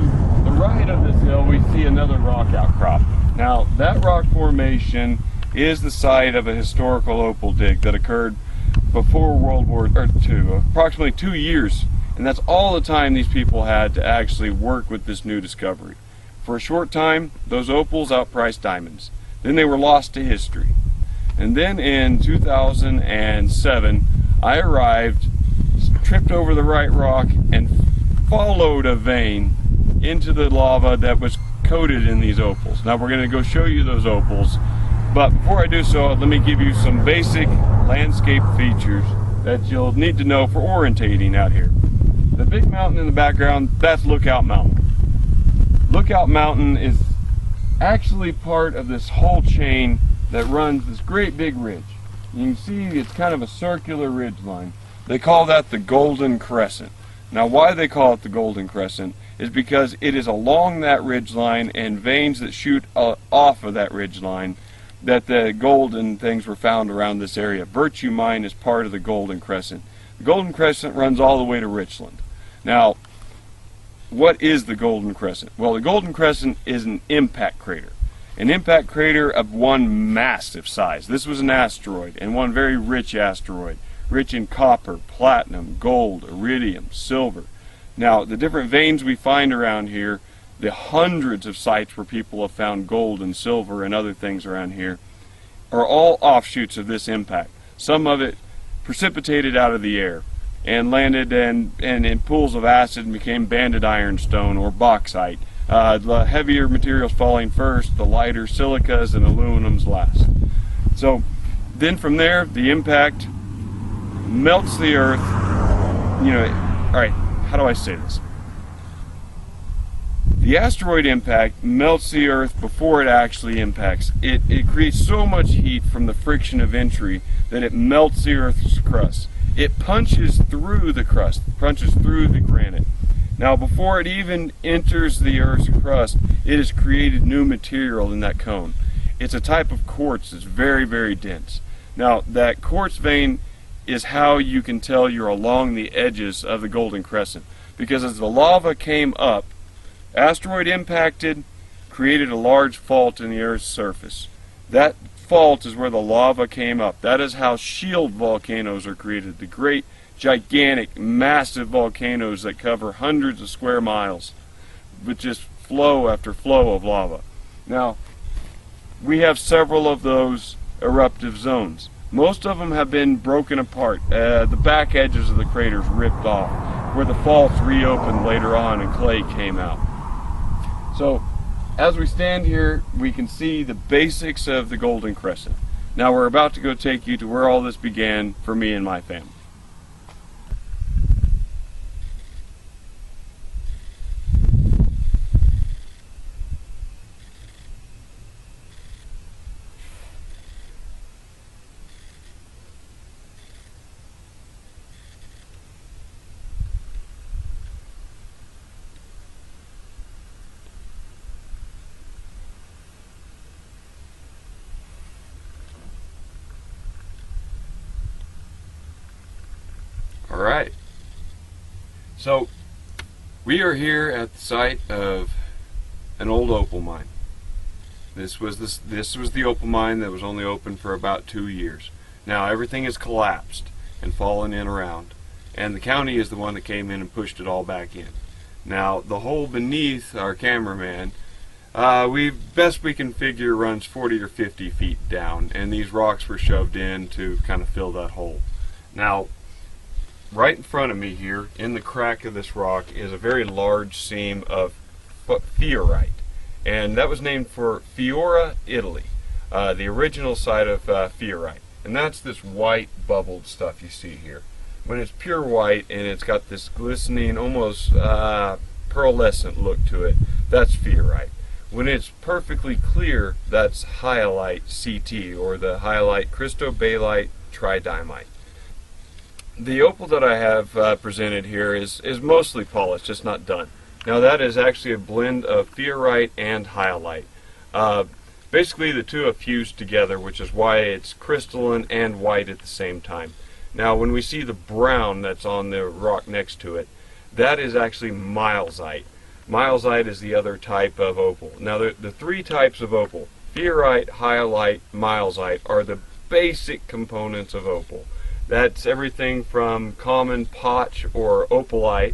Speaker 1: right of this hill we see another rock outcrop. Now that rock formation is the site of a historical opal dig that occurred before World War II, approximately 2 years. And that's all the time these people had to actually work with this new discovery. For a short time, those opals outpriced diamonds. Then they were lost to history. And then in 2007, I arrived, tripped over the right rock, and followed a vein into the lava that was coated in these opals. Now we're going to go show you those opals, but before I do so, let me give you some basic landscape features that you'll need to know for orientating out here. The big mountain in the background, that's Lookout Mountain. Lookout Mountain is actually part of this whole chain that runs this great big ridge. You can see it's kind of a circular ridge line. They call that the Golden Crescent. Now why they call it the Golden Crescent is because it is along that ridge line and veins that shoot off of that ridge line that the golden things were found around this area. Virtue Mine is part of the Golden Crescent. The Golden Crescent runs all the way to Richland. Now, what is the Golden Crescent? Well, the Golden Crescent is an impact crater. An impact crater of one massive size. This was an asteroid, and one very rich asteroid. Rich in copper, platinum, gold, iridium, silver. Now, the different veins we find around here, the hundreds of sites where people have found gold and silver and other things around here, are all offshoots of this impact. Some of it precipitated out of the air and landed in pools of acid and became banded ironstone or bauxite. The heavier materials falling first, the lighter silicas and aluminums last. So then from there, the impact melts the earth. Alright, how do I say this? The asteroid impact melts the earth before it actually impacts. It creates so much heat from the friction of entry that it melts the earth's crust. It punches through the crust, punches through the granite. Now before it even enters the earth's crust, it has created new material in that cone. It's a type of quartz that's very, very dense. Now that quartz vein is how you can tell you're along the edges of the Golden Crescent. Because as the lava came up, asteroid impacted, created a large fault in the Earth's surface. That fault is where the lava came up. That is how shield volcanoes are created. The great, gigantic, massive volcanoes that cover hundreds of square miles with just flow after flow of lava. Now, we have several of those eruptive zones. Most of them have been broken apart. The back edges of the craters ripped off, where the faults reopened later on and clay came out. So, as we stand here, we can see the basics of the Golden Crescent. Now we're about to go take you to where all this began for me and my family. Alright, so we are here at the site of an old opal mine. This was the opal mine that was only open for about 2 years. Now everything has collapsed and fallen in around, and the county is the one that came in and pushed it all back in. Now the hole beneath our cameraman, best we can figure runs 40 or 50 feet down, and these rocks were shoved in to kind of fill that hole. Now right in front of me here, in the crack of this rock, is a very large seam of fiorite. And that was named for Fiora, Italy, the original site of fiorite. And that's this white bubbled stuff you see here. When it's pure white and it's got this glistening, almost pearlescent look to it, that's fiorite. When it's perfectly clear, that's hyalite CT, or the hyalite cristobalite tridymite. The opal that I have presented here is mostly polished, just not done. Now that is actually a blend of fiorite and hyalite. Basically the two have fused together, which is why it's crystalline and white at the same time. Now when we see the brown that's on the rock next to it, that is actually milesite. Milesite is the other type of opal. Now the three types of opal, fiorite, hyalite, milesite, are the basic components of opal. That's everything from common potch or opalite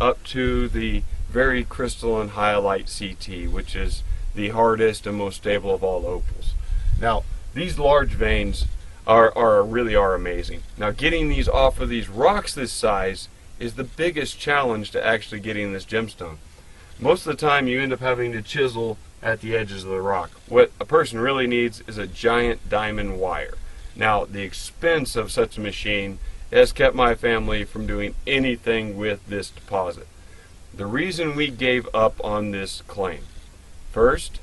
Speaker 1: up to the very crystalline hyalite CT, which is the hardest and most stable of all opals. Now, these large veins really are amazing. Now, getting these off of these rocks this size is the biggest challenge to actually getting this gemstone. Most of the time you end up having to chisel at the edges of the rock. What a person really needs is a giant diamond wire. Now, the expense of such a machine has kept my family from doing anything with this deposit. The reason we gave up on this claim: first,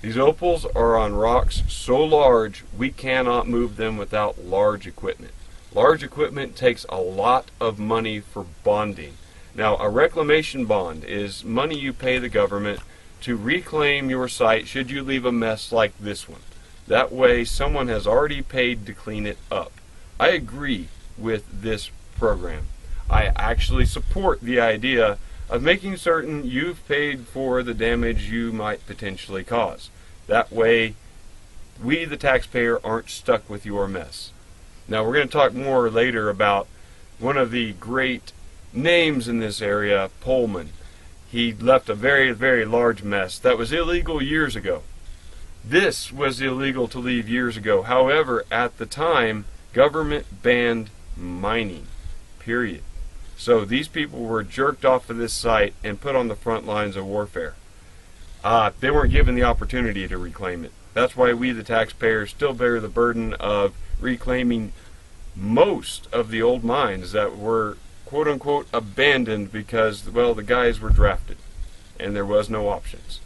Speaker 1: these opals are on rocks so large we cannot move them without large equipment. Large equipment takes a lot of money for bonding. Now, a reclamation bond is money you pay the government to reclaim your site should you leave a mess like this one. That way someone has already paid to clean it up. I agree with this program. I actually support the idea of making certain you've paid for the damage you might potentially cause. That way we, the taxpayer, aren't stuck with your mess. Now, we're going to talk more later about one of the great names in this area, Pullman. He left a very, very large mess that was illegal years ago. This was illegal to leave years ago. However, at the time, government banned mining, period. So these people were jerked off of this site and put on the front lines of warfare. They weren't given the opportunity to reclaim it. That's why we, the taxpayers, still bear the burden of reclaiming most of the old mines that were quote-unquote abandoned because, well, the guys were drafted and there was no options.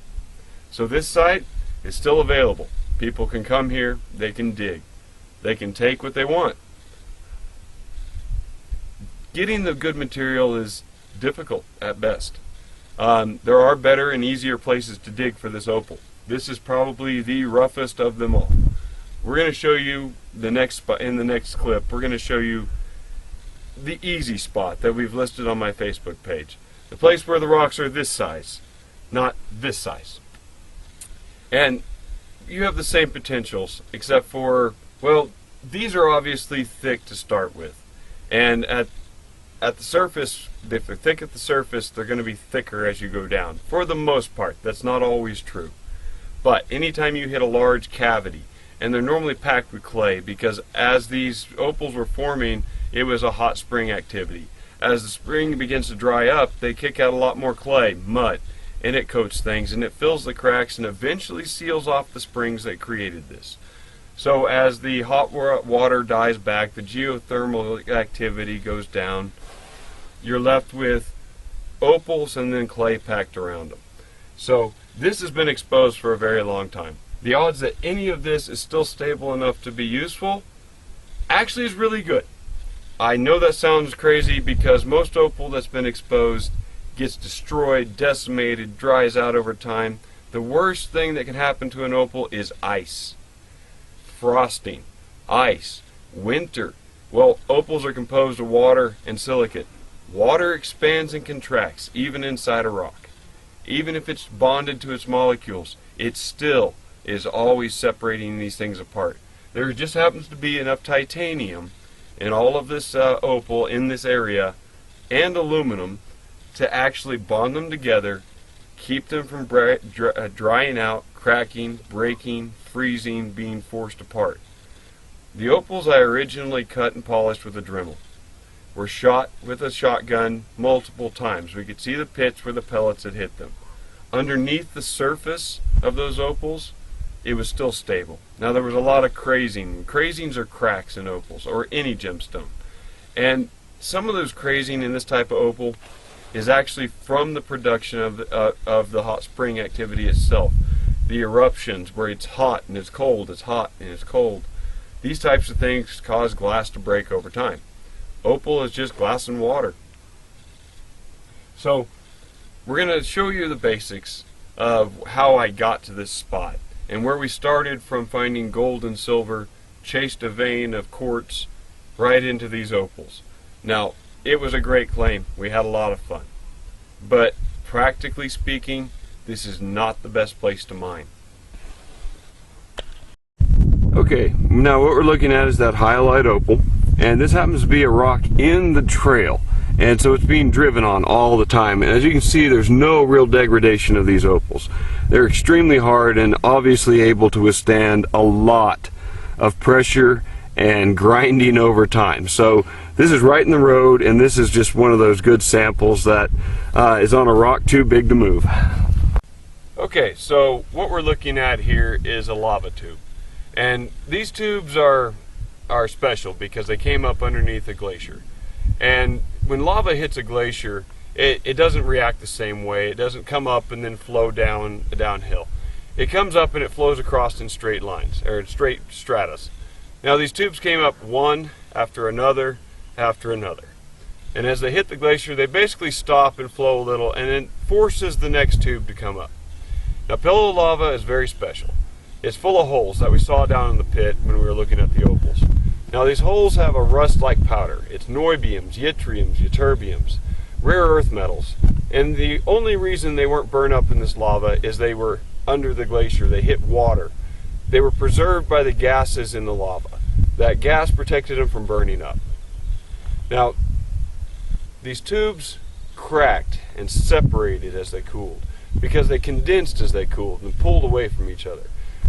Speaker 1: So this site is still available. People can come here, they can dig, they can take what they want. Getting the good material is difficult at best. There are better and easier places to dig for this opal. This is probably the roughest of them all. We're going to show you the next spot in the next clip. We're going to show you the easy spot that we've listed on my Facebook page. The place where the rocks are this size, not this size. And you have the same potentials, except for, well, these are obviously thick to start with. And at the surface, if they're thick at the surface, they're going to be thicker as you go down. For the most part, that's not always true. But anytime you hit a large cavity, and they're normally packed with clay, because as these opals were forming, it was a hot spring activity. As the spring begins to dry up, they kick out a lot more clay, mud, and it coats things, and it fills the cracks and eventually seals off the springs that created this. So as the hot water dies back, the geothermal activity goes down, you're left with opals and then clay packed around them. So this has been exposed for a very long time. The odds that any of this is still stable enough to be useful actually is really good. I know that sounds crazy because most opal that's been exposed gets destroyed, decimated, dries out over time. The worst thing that can happen to an opal is ice, frosting, ice, winter. Well, opals are composed of water and silicate. Water expands and contracts even inside a rock. Even if it's bonded to its molecules, it still is always separating these things apart. There just happens to be enough titanium in all of this opal in this area and aluminum to actually bond them together, keep them from drying out, cracking, breaking, freezing, being forced apart. The opals I originally cut and polished with a Dremel were shot with a shotgun multiple times. We could see the pits where the pellets had hit them. Underneath the surface of those opals, it was still stable. Now, there was a lot of crazing. Crazings are cracks in opals, or any gemstone. And some of those crazing in this type of opal is actually from the production of the hot spring activity itself. The eruptions where it's hot and it's cold, it's hot and it's cold. These types of things cause glass to break over time. Opal is just glass and water. So we're going to show you the basics of how I got to this spot and where we started from finding gold and silver, chased a vein of quartz right into these opals. Now, it was a great claim. We had a lot of fun. But practically speaking, this is not the best place to mine. Okay, now what we're looking at is that hyalite opal, and this happens to be a rock in the trail. and so it's being driven on all the time. And as you can see, there's no real degradation of these opals. They're extremely hard and obviously able to withstand a lot of pressure and grinding over time. So this is right in the road, and this is just one of those good samples that is on a rock too big to move. Okay, so what we're looking at here is a lava tube, and these tubes are special because they came up underneath a glacier. And when lava hits a glacier, it doesn't react the same way. It doesn't come up and then flow downhill. It comes up and it flows across in straight lines, or in straight stratus. Now these tubes came up one after another after another. And as they hit the glacier, they basically stop and flow a little, and it forces the next tube to come up. Now pillow lava is very special. It's full of holes that we saw down in the pit when we were looking at the opals. Now these holes have a rust-like powder. It's niobiums, yttriums, ytterbiums, rare earth metals. And the only reason they weren't burned up in this lava is they were under the glacier. They hit water. They were preserved by the gases in the lava. That gas protected them from burning up. Now, these tubes cracked and separated as they cooled because they condensed as they cooled and pulled away from each other.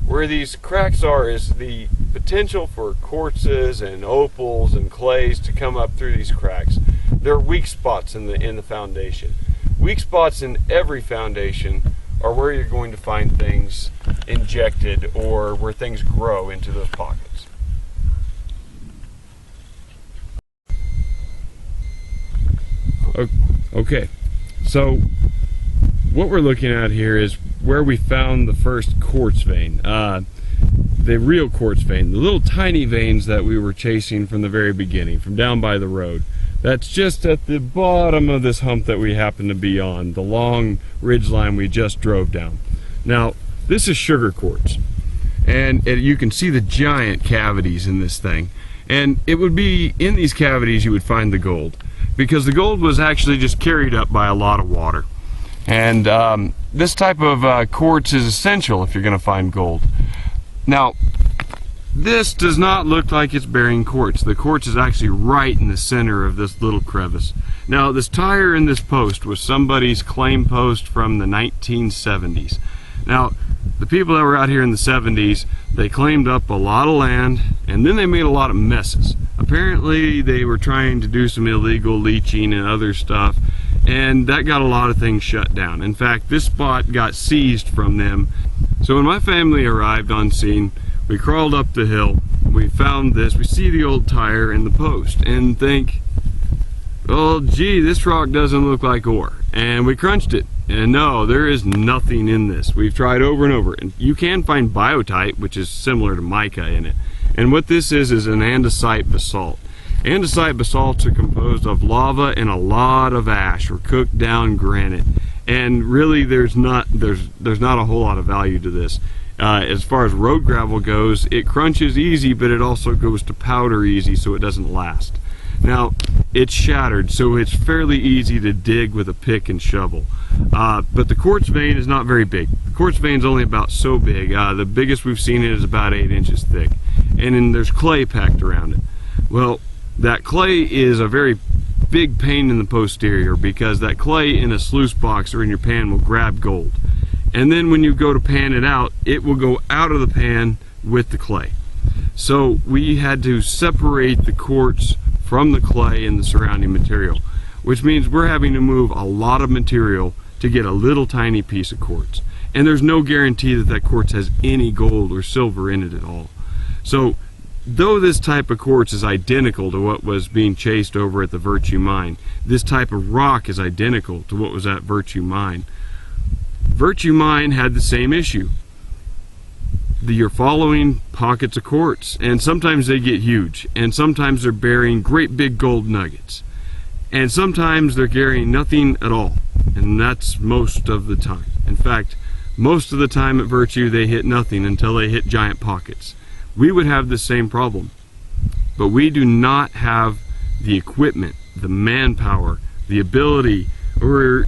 Speaker 1: Where these cracks are is the potential for quartzes and opals and clays to come up through these cracks. There are weak spots in the foundation. Weak spots in every foundation are where you're going to find things injected or where things grow into those pockets. Okay, so what we're looking at here is where we found the first quartz vein, the real quartz vein, the little tiny veins that we were chasing from the very beginning, from down by the road. That's just at the bottom of this hump that we happen to be on, the long ridge line we just drove down. Now, this is sugar quartz, and you can see the giant cavities in this thing. And it would be in these cavities you would find the gold, because the gold was actually just carried up by a lot of water. And this type of quartz is essential if you're going to find gold. Now, this does not look like it's bearing quartz. The quartz is actually right in the center of this little crevice. Now, this tire in this post was somebody's claim post from the 1970s. Now, the people that were out here in the 70s, they claimed up a lot of land, and then they made a lot of messes. Apparently, they were trying to do some illegal leaching and other stuff, and that got a lot of things shut down. In fact, this spot got seized from them. So when my family arrived on scene, we crawled up the hill, we found this, we see the old tire in the post, and think, oh gee, this rock doesn't look like ore. And we crunched it, and no, there is nothing in this. We've tried over and over, and you can find biotite, which is similar to mica in it. And what this is an andesite basalt. Andesite basalts are composed of lava and a lot of ash or cooked down granite. And really there's not a whole lot of value to this. As far as road gravel goes, it crunches easy, but it also goes to powder easy, so it doesn't last. Now, it's shattered, so it's fairly easy to dig with a pick and shovel. But the quartz vein is not very big. The quartz vein is only about so big. The biggest we've seen it is about 8 inches thick. And then there's clay packed around it. Well, that clay is a very big pain in the posterior, because that clay in a sluice box or in your pan will grab gold. And then when you go to pan it out, it will go out of the pan with the clay. So we had to separate the quartz from the clay and the surrounding material, which means we're having to move a lot of material to get a little tiny piece of quartz. And there's no guarantee that that quartz has any gold or silver in it at all. So though this type of quartz is identical to what was being chased over at the Virtue Mine, this type of rock is identical to what was at Virtue Mine. Virtue Mine had the same issue. You're following pockets of quartz, and sometimes they get huge, and sometimes they're bearing great big gold nuggets, and sometimes they're carrying nothing at all, and that's most of the time. In fact, most of the time at Virtue they hit nothing until they hit giant pockets. We would have the same problem, but we do not have the equipment, the manpower, the ability, or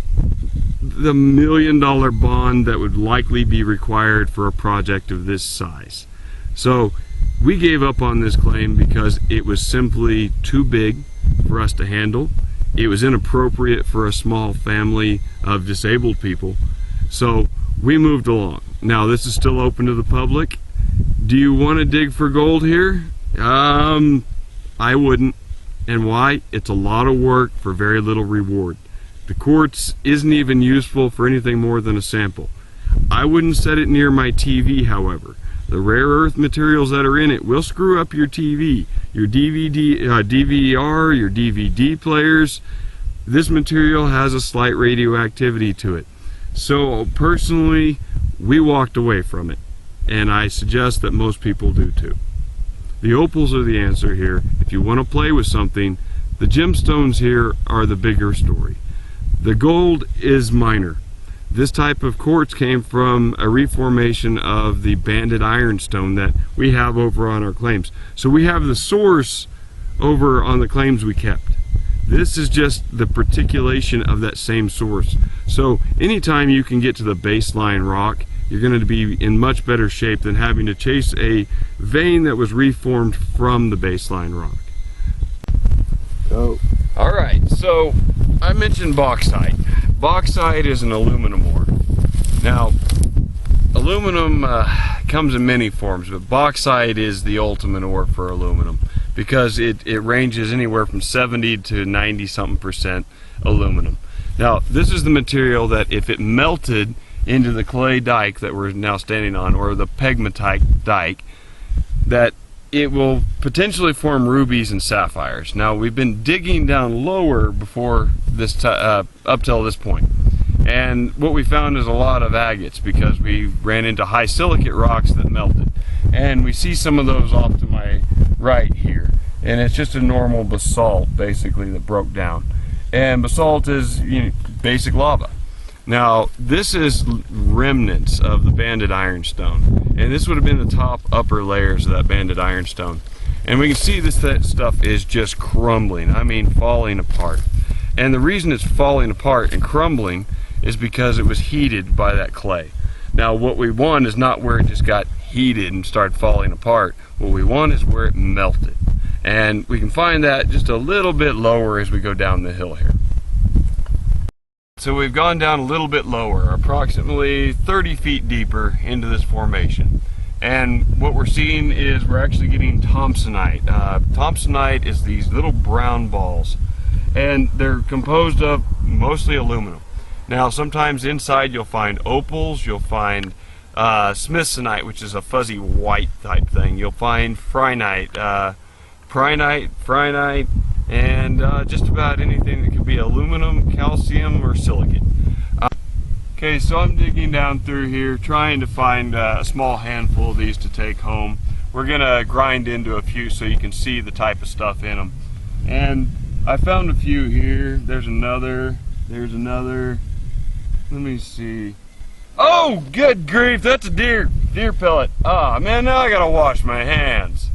Speaker 1: the $1 million bond that would likely be required for a project of this size. So we gave up on this claim because it was simply too big for us to handle, it was inappropriate for a small family of disabled people. So we moved along. Now this is still open to the public. Do you want to dig for gold here? I wouldn't. And why? It's a lot of work for very little reward. The quartz isn't even useful for anything more than a sample. I wouldn't set it near my TV, however. The rare earth materials that are in it will screw up your TV, your DVR, your DVD players. This material has a slight radioactivity to it. So personally, we walked away from it, and I suggest that most people do too. The opals are the answer here. If you want to play with something, the gemstones here are the bigger story. The gold is minor. This type of quartz came from a reformation of the banded ironstone that we have over on our claims. So we have the source over on the claims we kept. This is just the particulation of that same source. So anytime you can get to the baseline rock, you're going to be in much better shape than having to chase a vein that was reformed from the baseline rock. All right, so I mentioned bauxite. Bauxite is an aluminum ore. Now, aluminum comes in many forms, but bauxite is the ultimate ore for aluminum because it ranges anywhere from 70 to 90 something% aluminum. Now, this is the material that if it melted into the clay dike that we're now standing on, or the pegmatite dike, that it will potentially form rubies and sapphires. Now, we've been digging down lower before this up till this point, and what we found is a lot of agates because we ran into high silicate rocks that melted, and we see some of those off to my right here, and it's just a normal basalt basically that broke down. And basalt is, you know, basic lava. Now, this is remnants of the banded ironstone, and this would have been the top upper layers of that banded ironstone. And we can see that stuff is just crumbling, I mean falling apart. And the reason it's falling apart and crumbling is because it was heated by that clay. Now, what we want is not where it just got heated and started falling apart. What we want is where it melted. And we can find that just a little bit lower as we go down the hill here. So we've gone down a little bit lower, approximately 30 feet deeper into this formation. And what we're seeing is we're actually getting Thompsonite. Thompsonite is these little brown balls, and they're composed of mostly aluminum. Now, sometimes inside you'll find opals, you'll find smithsonite, which is a fuzzy white type thing. You'll find phryonite, phryonite, and just about anything that could be aluminum, calcium, or silicate. Okay, so I'm digging down through here trying to find a small handful of these to take home. We're gonna grind into a few so you can see the type of stuff in them. And I found a few here. There's another, let me see. Oh, good grief, that's a deer pellet. Ah, man, now I gotta wash my hands.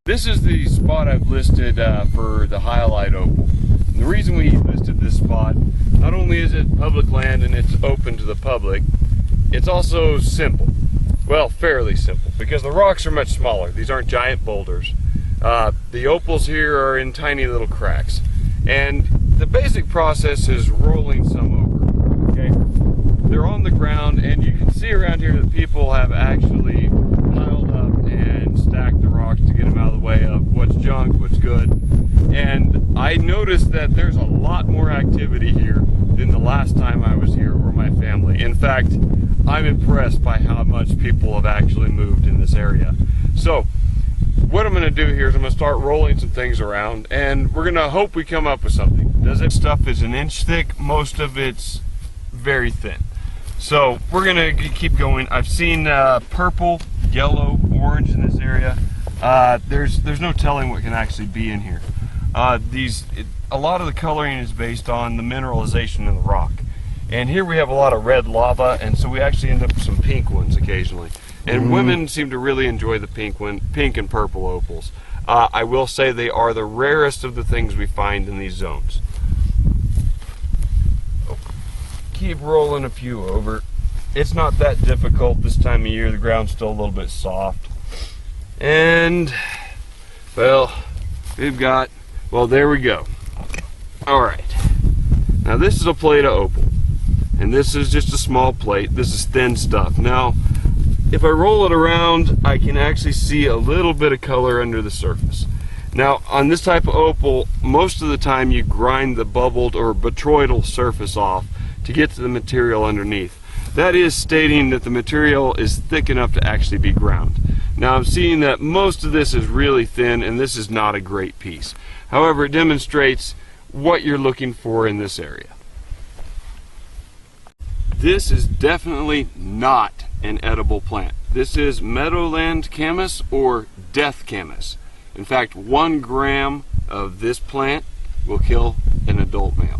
Speaker 1: This is the spot I've listed for the highlight opal. And the reason we listed this spot, not only is it public land and it's open to the public, it's also simple. Well, fairly simple, because the rocks are much smaller. These aren't giant boulders. The opals here are in tiny little cracks. And the basic process is rolling some over, okay? They're on the ground, and you can see around here that people have actually piled up and stacked the rocks to get them out of the way of what's junk, what's good. And I noticed that there's a lot more activity here than the last time I was here, or my family. In fact, I'm impressed by how much people have actually moved in this area. So what I'm going to do here is I'm going to start rolling some things around, and we're going to hope we come up with something. This stuff is an inch thick, most of it's very thin. So we're going to keep going. I've seen purple, yellow, orange in this area. There's no telling what can actually be in here. A lot of the coloring is based on the mineralization in the rock. And here we have a lot of red lava, and so we actually end up with some pink ones occasionally. And women seem to really enjoy the pink and purple opals. I will say they are the rarest of the things we find in these zones. Keep rolling a few over. It's not that difficult this time of year. The ground's still a little bit soft. And, well, we've got, well, there we go. Alright, now this is a plate of opal, and this is just a small plate. This is thin stuff. Now, if I roll it around, I can actually see a little bit of color under the surface. Now, on this type of opal, most of the time you grind the bubbled or botryoidal surface off to get to the material underneath. That is stating that the material is thick enough to actually be ground. Now, I'm seeing that most of this is really thin, and this is not a great piece. However, it demonstrates what you're looking for in this area. This is definitely not an edible plant. This is Meadowland camas or death camas. In fact, 1 gram of this plant will kill an adult male.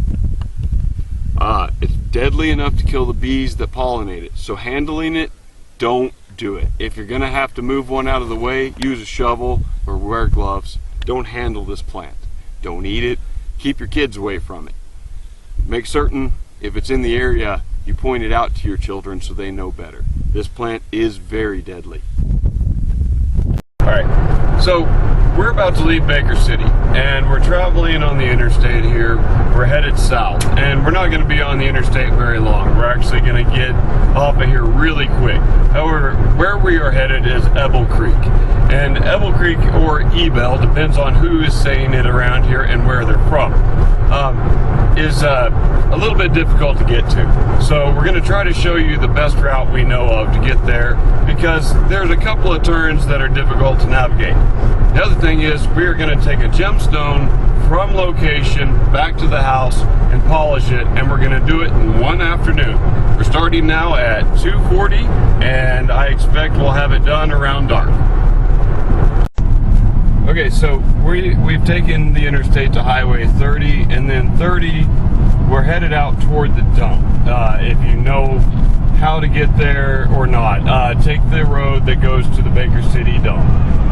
Speaker 1: It's deadly enough to kill the bees that pollinate it. So handling it, don't do it. If you're gonna have to move one out of the way, use a shovel or wear gloves. Don't handle this plant. Don't eat it. Keep your kids away from it. Make certain if it's in the area, you point it out to your children so they know better. This plant is very deadly. Alright, so we're about to leave Baker City, and we're traveling on the interstate here. We're headed south, and we're not going to be on the interstate very long. We're actually going to get off of here really quick. However, where we are headed is Ebel Creek. And Ebel Creek, or Ebel, depends on who is saying it around here and where they're from, is a little bit difficult to get to. So we're going to try to show you the best route we know of to get there, because there's a couple of turns that are difficult to navigate. The other thing is, we are going to take a gemstone from location back to the house and polish it, and we're going to do it in one afternoon. We're starting now at 2:40, and I expect we'll have it done around dark. Okay, so we've taken the interstate to Highway 30, and then 30, we're headed out toward the dump. If you know how to get there or not, take the road that goes to the Baker City dump,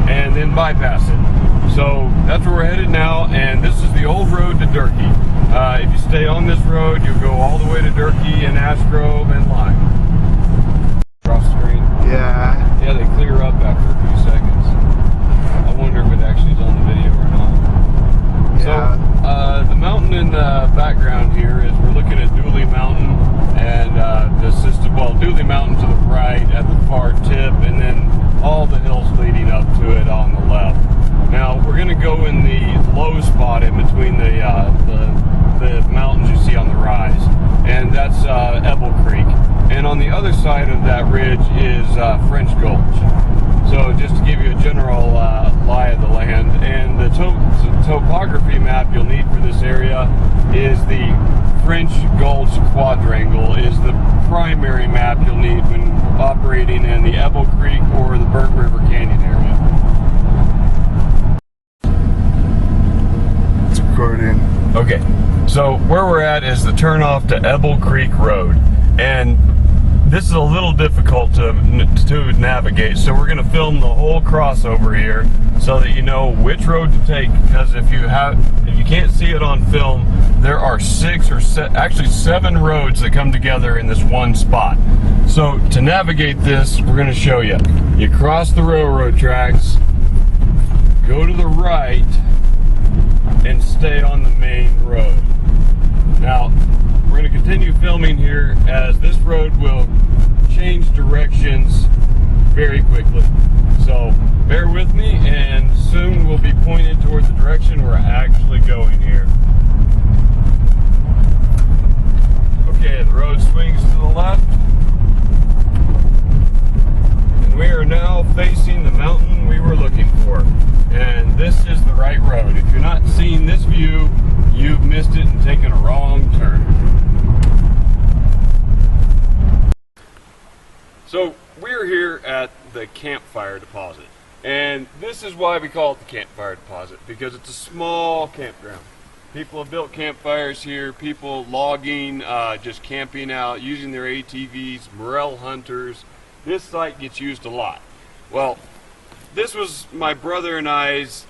Speaker 1: and then bypass it. So that's where we're headed now, and this is the old road to Durkee. If you stay on this road, you'll go all the way to Durkee and Ash Grove and Lime. Cross the screen?
Speaker 2: Yeah.
Speaker 1: Yeah, they clear up after a few seconds. I wonder if it actually is on the video or not.
Speaker 2: Yeah.
Speaker 1: So, the mountain in the background here is, we're looking at Dooley Mountain, and the system, well, Dooley Mountain to the right at the far tip, and then all the hills leading up to it on the left. Now, we're going to go in the low spot in between the mountains you see on the rise, and that's Ebel Creek. And on the other side of that ridge is French Gulch. So just to give you a general lie of the land, and the topography map you'll need for this area is the French Gulch Quadrangle, is the primary map you'll need when operating in the Ebel Creek or the Burnt River Canyon area.
Speaker 2: It's recording.
Speaker 1: Okay, so where we're at is the turnoff to Ebel Creek Road, and this is a little difficult to navigate, so we're going to film the whole crossover here so that you know which road to take, because if you can't see it on film, there are 6 or actually 7 roads that come together in this one spot. So to navigate this, we're going to show you. You cross the railroad tracks, go to the right, and stay on the main road. Now, we're going to continue filming here as this road will change directions very quickly. So bear with me, and soon we'll be pointed towards the direction we're actually going here. Okay, the road swings to the left, and we are now facing the mountain we were looking for. And this is the right road. If you're not seeing this view, you've missed it and taken a wrong turn. So we're here at the campfire deposit, and this is why we call it the campfire deposit, because it's a small campground. People have built campfires here, people logging, just camping out, using their ATVs, morel hunters. This site gets used a lot. Well, this was my brother and I's,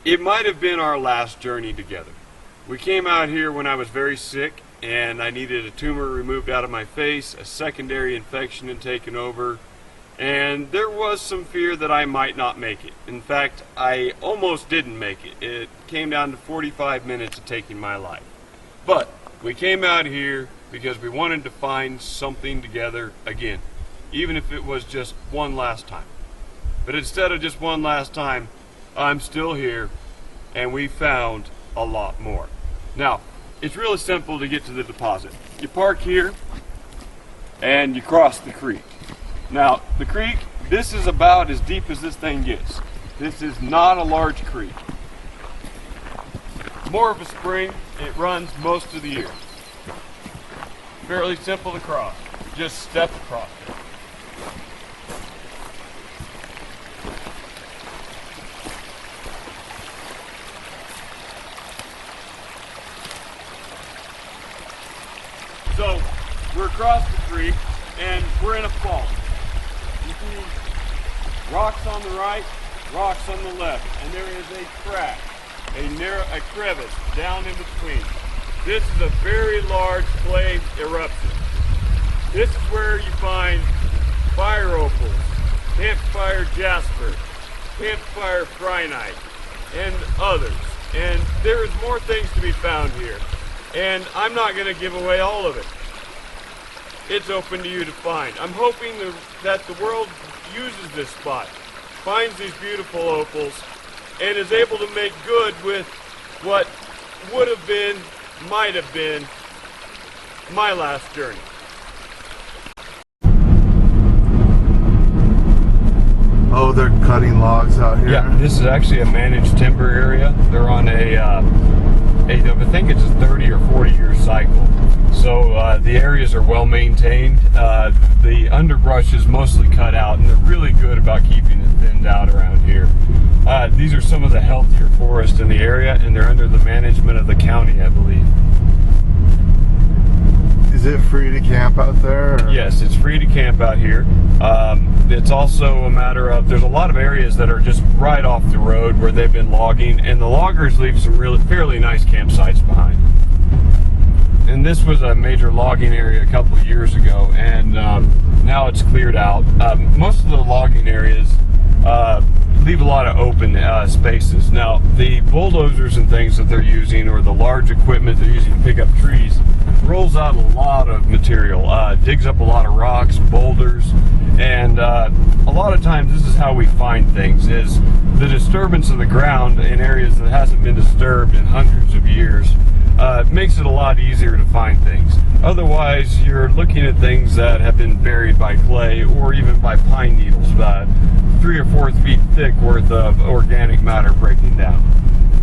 Speaker 1: it might have been our last journey together. We came out here when I was very sick, and I needed a tumor removed out of my face, a secondary infection had taken over, And there was some fear that I might not make it. In fact, I almost didn't make it. It came down to 45 minutes of taking my life. But we came out here because we wanted to find something together again, even if it was just one last time. But instead of just one last time, I'm still here, and we found a lot more. Now, it's really simple to get to the deposit. You park here, and you cross the creek. Now, the creek, this is about as deep as this thing gets. This is not a large creek. More of a spring, it runs most of the year. Fairly simple to cross. Just step across it. So, we're across the creek, and we're in a fall. You see rocks on the right, rocks on the left, and there is a crack, a crevice down in between. This is a very large clay eruption. This is where you find fire opals, campfire jasper, campfire phryonite, and others. And there is more things to be found here. And I'm not going to give away all of it. It's open to you to find. I'm hoping that the world uses this spot, finds these beautiful opals, and is able to make good with what would have been, might have been, my last journey.
Speaker 2: Oh, they're cutting logs out here.
Speaker 1: Yeah, this is actually a managed timber area. They're on I think it's a 30 or 40 year cycle. So the areas are well maintained. The underbrush is mostly cut out, and they're really good about keeping it thinned out around here. These are some of the healthier forests in the area, and they're under the management of the county, I believe.
Speaker 2: Is it free to camp out there? Or?
Speaker 1: Yes, it's free to camp out here. It's also a matter of, there's a lot of areas that are just right off the road where they've been logging, and the loggers leave some fairly nice campsites behind. And this was a major logging area a couple of years ago, and now it's cleared out. Most of the logging areas leave a lot of open spaces. Now, the bulldozers and things that they're using, or the large equipment they're using to pick up trees, rolls out a lot of material, digs up a lot of rocks, boulders, and a lot of times this is how we find things, is the disturbance of the ground in areas that hasn't been disturbed in hundreds of years makes it a lot easier to find things. Otherwise, you're looking at things that have been buried by clay or even by pine needles, 3 or 4 feet thick worth of organic matter breaking down.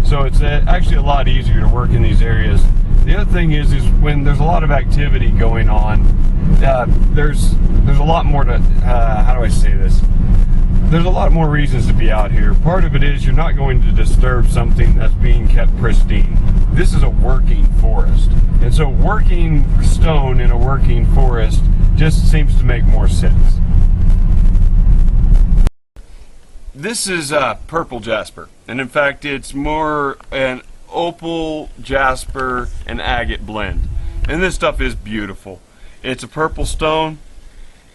Speaker 1: So it's actually a lot easier to work in these areas. The other thing is when there's a lot of activity going on, there's a lot more to, how do I say this? There's a lot more reasons to be out here. Part of it is you're not going to disturb something that's being kept pristine. This is a working forest. And so working stone in a working forest just seems to make more sense. This is purple jasper, and in fact it's more an opal, jasper, and agate blend. And this stuff is beautiful. It's a purple stone,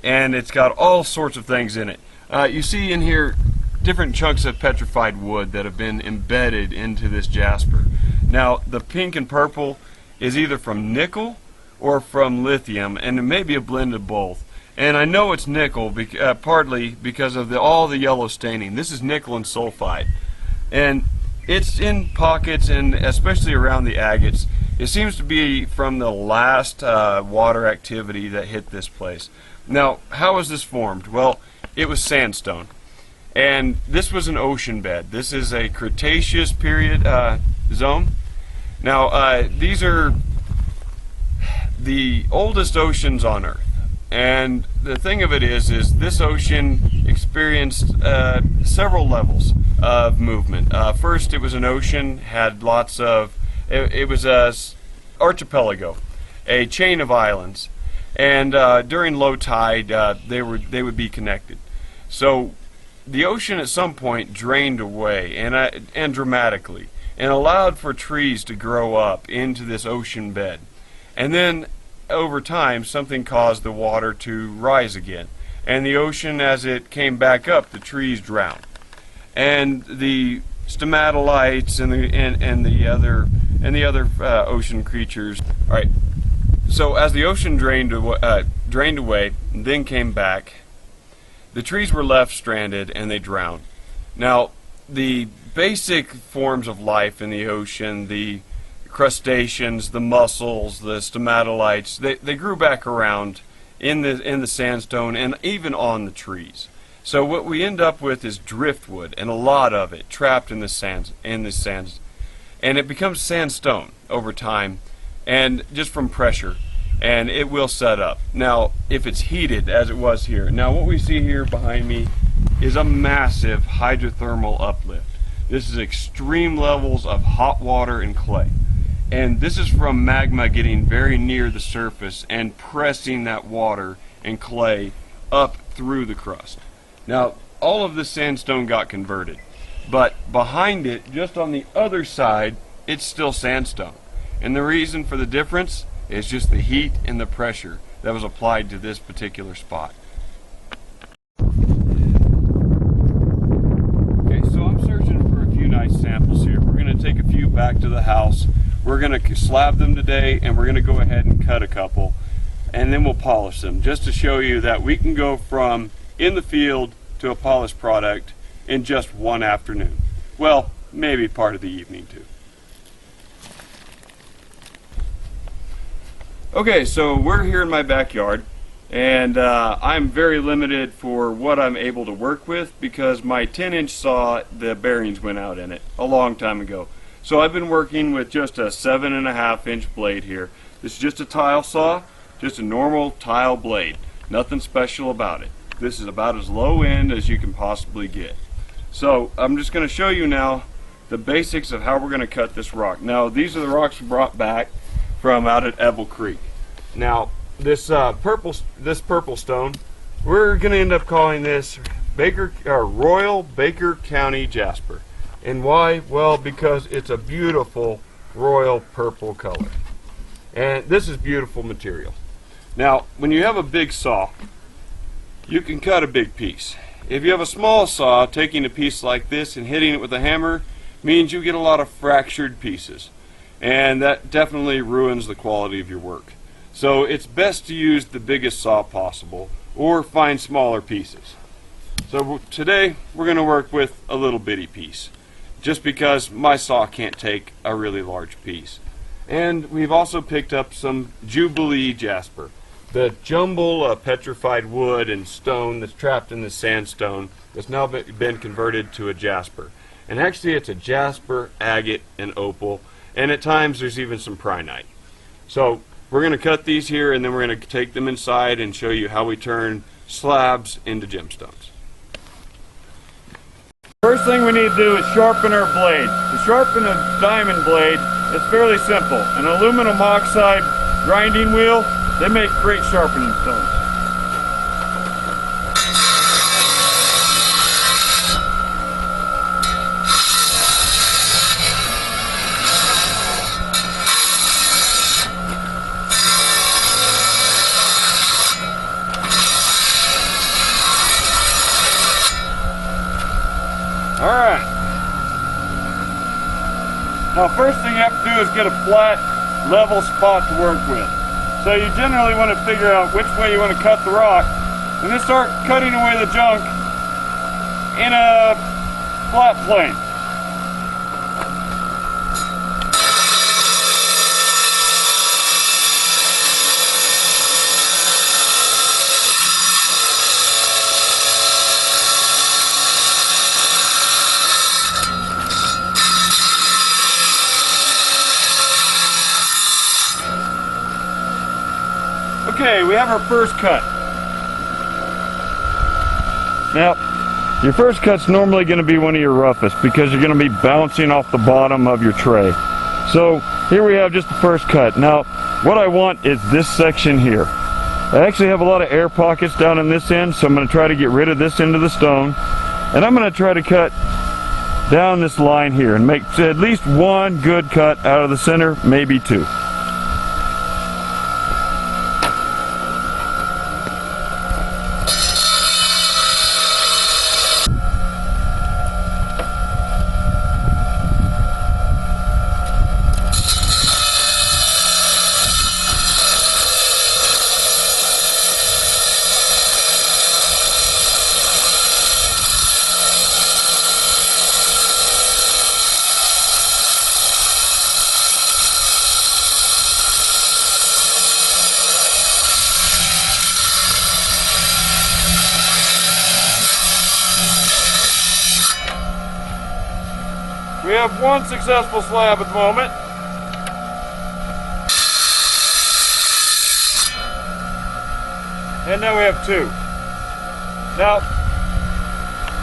Speaker 1: and it's got all sorts of things in it. You see in here different chunks of petrified wood that have been embedded into this jasper. Now, the pink and purple is either from nickel or from lithium, and it may be a blend of both. And I know it's nickel partly because of all the yellow staining. This is nickel and sulfide, and it's in pockets, and especially around the agates. It seems to be from the last water activity that hit this place. Now, how was this formed? Well, it was sandstone, and this was an ocean bed. This is a Cretaceous period zone. Now, these are the oldest oceans on Earth. And the thing of it is this ocean experienced several levels of movement. First, it was an ocean, had lots of, it was a archipelago, a chain of islands, and during low tide, they would be connected. So the ocean at some point drained away, and dramatically, and allowed for trees to grow up into this ocean bed. And then over time, something caused the water to rise again. and the ocean, as it came back up, the trees drowned, and the stromatolites and the other ocean creatures. All right. So as the ocean drained away and then came back, the trees were left stranded and they drowned. Now, the basic forms of life in the ocean, the crustaceans, the mussels, the stromatolites, they grew back around in the sandstone and even on the trees. So what we end up with is driftwood, and a lot of it trapped in the sands, and it becomes sandstone over time, and just from pressure, and it will set up. Now, if it's heated, as it was here. Now, what we see here behind me is a massive hydrothermal uplift. This is extreme levels of hot water and clay. And this is from magma getting very near the surface and pressing that water and clay up through the crust. Now, all of this sandstone got converted, but behind it, just on the other side, it's still sandstone. And the reason for the difference is just the heat and the pressure that was applied to this particular spot. Okay, so I'm searching for a few nice samples here. We're going to take a few back to the house. We're going to slab them today, and we're going to go ahead and cut a couple, and then we'll polish them, just to show you that we can go from in the field to a polished product in just one afternoon. Well, maybe part of the evening too. Okay, so we're here in my backyard, and I'm very limited for what I'm able to work with because my 10-inch saw, the bearings went out in it a long time ago. So I've been working with just a 7.5-inch blade here. This is just a tile saw, just a normal tile blade, nothing special about it. This is about as low end as you can possibly get. So I'm just going to show you now the basics of how we're going to cut this rock. Now, these are the rocks we brought back from out at Evel Creek. Now, this purple stone, we're going to end up calling this Royal Baker County Jasper. And why? Well, because it's a beautiful royal purple color. And this is beautiful material. Now, when you have a big saw, you can cut a big piece. If you have a small saw, taking a piece like this and hitting it with a hammer means you get a lot of fractured pieces. And that definitely ruins the quality of your work. So it's best to use the biggest saw possible or find smaller pieces. So today we're going to work with a little bitty piece, just because my saw can't take a really large piece. And we've also picked up some Jubilee jasper, the jumble of petrified wood and stone that's trapped in the sandstone that's now been converted to a jasper. And actually it's a jasper, agate, and opal, and at times there's even some prinite. So we're going to cut these here, and then we're going to take them inside and show you how we turn slabs into gemstones. First thing we need to do is sharpen our blade. To sharpen a diamond blade, it's fairly simple. An aluminum oxide grinding wheel, they make great sharpening stones. Alright. Now, first thing you have to do is get a flat, level spot to work with. So you generally want to figure out which way you want to cut the rock, and then start cutting away the junk in a flat plane. Okay, we have our first cut. Now, your first cut's normally going to be one of your roughest because you're going to be bouncing off the bottom of your tray. So here we have just the first cut. Now, what I want is this section here. I actually have a lot of air pockets down in this end, so I'm going to try to get rid of this end of the stone. And I'm going to try to cut down this line here and make at least one good cut out of the center, maybe two. We have one successful slab at the moment. And now we have two. Now,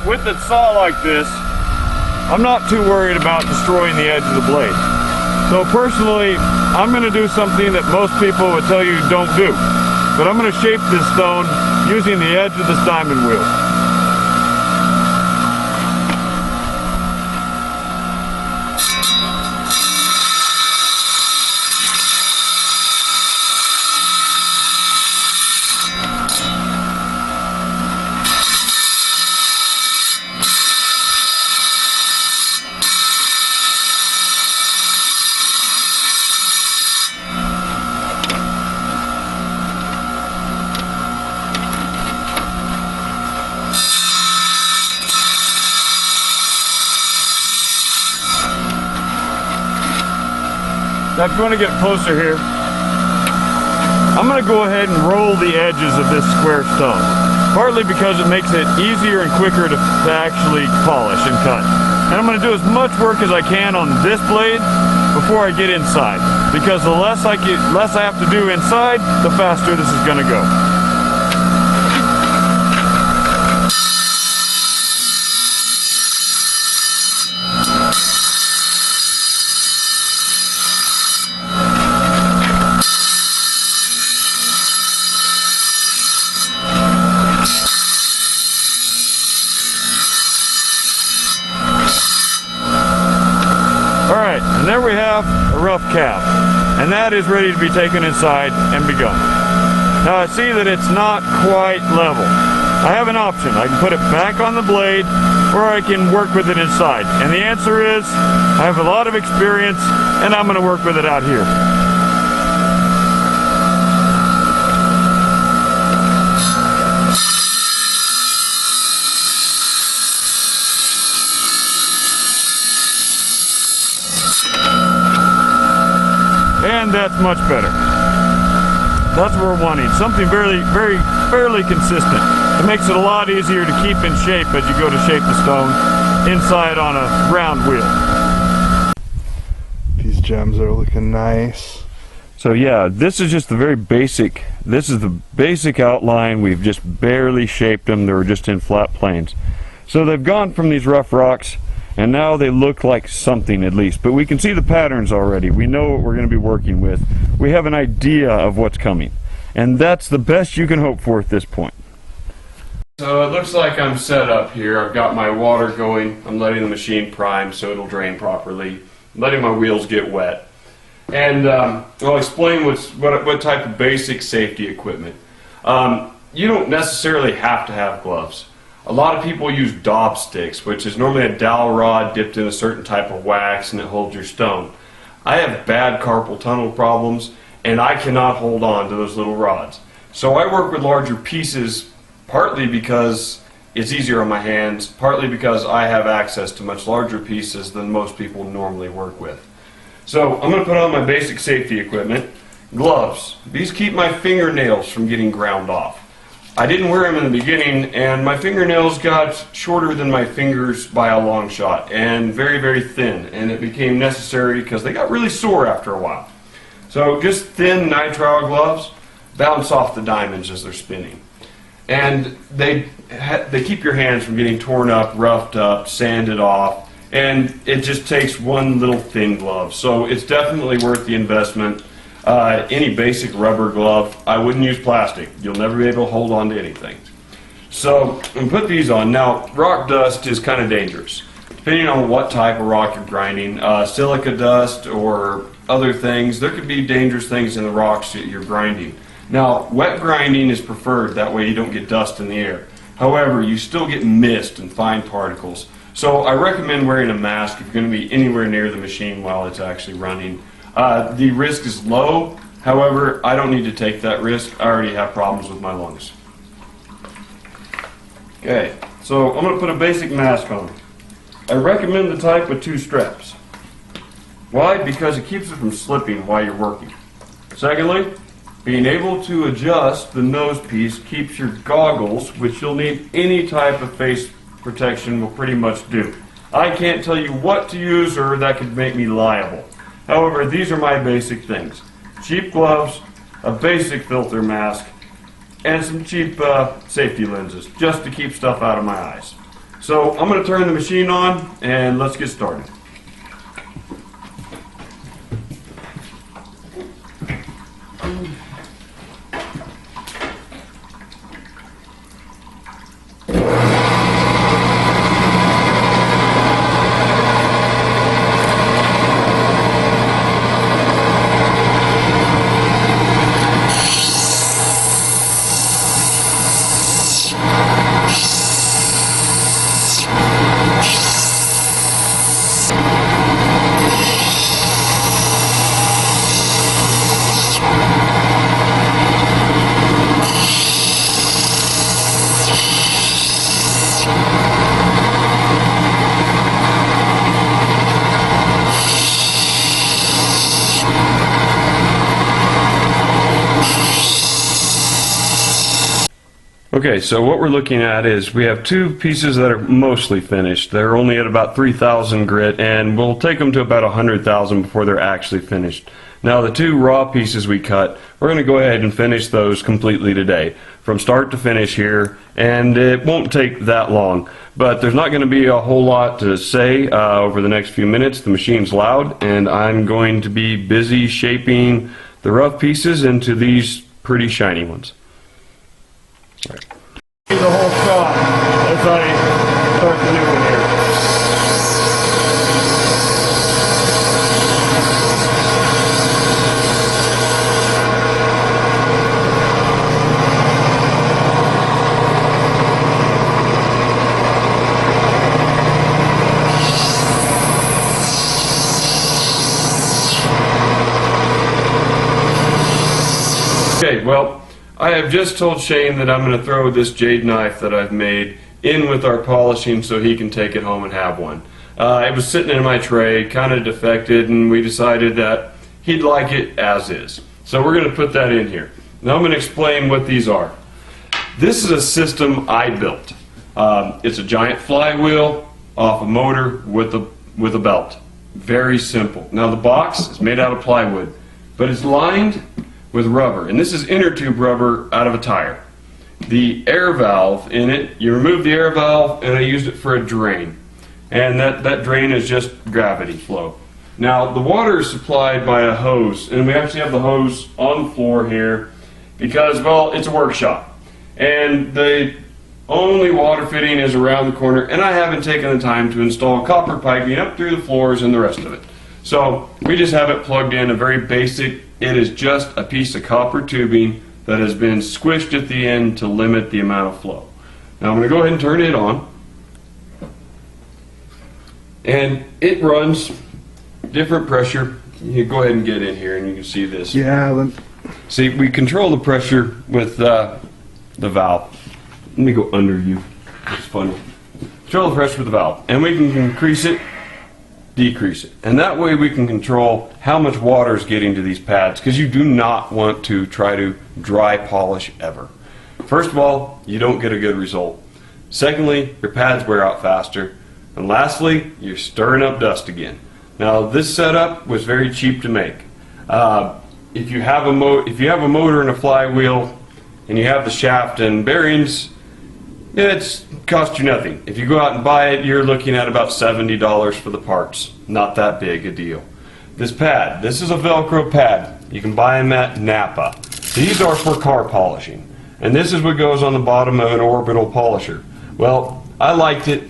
Speaker 1: with a saw like this, I'm not too worried about destroying the edge of the blade. So personally, I'm going to do something that most people would tell you don't do. But I'm going to shape this stone using the edge of this diamond wheel. Now if you want to get closer here, I'm going to go ahead and roll the edges of this square stone. Partly because it makes it easier and quicker to actually polish and cut. And I'm going to do as much work as I can on this blade before I get inside. Because the less I have to do inside, the faster this is going to go. And there we have a rough cap, and that is ready to be taken inside and begun. Now I see that it's not quite level. I have an option. I can put it back on the blade, or I can work with it inside. And the answer is, I have a lot of experience, and I'm going to work with it out here. And that's much better. That's what we're wanting. Something fairly consistent. It makes it a lot easier to keep in shape as you go to shape the stone inside on a round wheel.
Speaker 2: These gems are looking nice.
Speaker 1: So yeah, this is just the very basic, this is the basic outline. We've just barely shaped them. They were just in flat planes. So they've gone from these rough rocks, and now they look like something at least. But we can see the patterns already. We know what we're going to be working with. We have an idea of what's coming. And that's the best you can hope for at this point. So it looks like I'm set up here. I've got my water going. I'm letting the machine prime so it'll drain properly. I'm letting my wheels get wet. And I'll explain what type of basic safety equipment. You don't necessarily have to have gloves. A lot of people use daub sticks, which is normally a dowel rod dipped in a certain type of wax and it holds your stone. I have bad carpal tunnel problems and I cannot hold on to those little rods. So I work with larger pieces, partly because it's easier on my hands, partly because I have access to much larger pieces than most people normally work with. So I'm going to put on my basic safety equipment. Gloves. These keep my fingernails from getting ground off. I didn't wear them in the beginning, and my fingernails got shorter than my fingers by a long shot, and very, very thin, and it became necessary because they got really sore after a while. So just thin nitrile gloves bounce off the diamonds as they're spinning. And they keep your hands from getting torn up, roughed up, sanded off, and it just takes one little thin glove. So it's definitely worth the investment. Any basic rubber glove, I wouldn't use plastic. You'll never be able to hold on to anything. So I'm going to put these on. Now, rock dust is kind of dangerous. Depending on what type of rock you're grinding, silica dust or other things, there could be dangerous things in the rocks that you're grinding. Now, wet grinding is preferred. That way you don't get dust in the air. However, you still get mist and fine particles. So I recommend wearing a mask if you're going to be anywhere near the machine while it's actually running. The risk is low, however, I don't need to take that risk. I already have problems with my lungs. Okay, so I'm going to put a basic mask on. I recommend the type with 2 straps. Why? Because it keeps it from slipping while you're working. Secondly, being able to adjust the nose piece keeps your goggles, which you'll need any type of face protection will pretty much do. I can't tell you what to use or that could make me liable. However, these are my basic things. Cheap gloves, a basic filter mask, and some cheap safety lenses just to keep stuff out of my eyes. So I'm going to turn the machine on and let's get started. Okay, so what we're looking at is we have two pieces that are mostly finished. They're only at about 3,000 grit, and we'll take them to about 100,000 before they're actually finished. Now the two raw pieces we cut, we're going to go ahead and finish those completely today, from start to finish here, and it won't take that long. But there's not going to be a whole lot to say over the next few minutes. The machine's loud, and I'm going to be busy shaping the rough pieces into these pretty shiny ones. Right. The whole shot as I start the new one here. Okay, well, I have just told Shane that I'm going to throw this jade knife that I've made in with our polishing so he can take it home and have one. It was sitting in my tray, kind of defected, and we decided that he'd like it as is. So we're going to put that in here. Now I'm going to explain what these are. This is a system I built. It's a giant flywheel off a motor with a belt. Very simple. Now the box is made out of plywood, but it's lined with rubber, and this is inner tube rubber out of a tire. The air valve in it, you remove the air valve, and I used it for a drain, and that drain is just gravity flow. Now the water is supplied by a hose, and we actually have the hose on the floor here because, well, it's a workshop, and the only water fitting is around the corner, and I haven't taken the time to install copper piping up through the floors and the rest of it. So we just have it plugged in, a very basic. It is just a piece of copper tubing that has been squished at the end to limit the amount of flow. Now I'm going to go ahead and turn it on. And it runs different pressure. You go ahead and get in here and you can see this.
Speaker 2: Yeah.
Speaker 1: See, we control the pressure with the valve. Let me go under you. It's funny. Control the pressure with the valve. And we can increase it, decrease it, and that way we can control how much water is getting to these pads, because you do not want to try to dry polish ever. First of all, you don't get a good result. Secondly, your pads wear out faster, and lastly, you're stirring up dust again. Now this setup was very cheap to make. If you have a motor and a flywheel and you have the shaft and bearings, it's cost you nothing. If you go out and buy it, you're looking at about $70 for the parts. Not that big a deal. This pad, this is a Velcro pad. You can buy them at Napa. These are for car polishing. And this is what goes on the bottom of an orbital polisher. Well, I liked it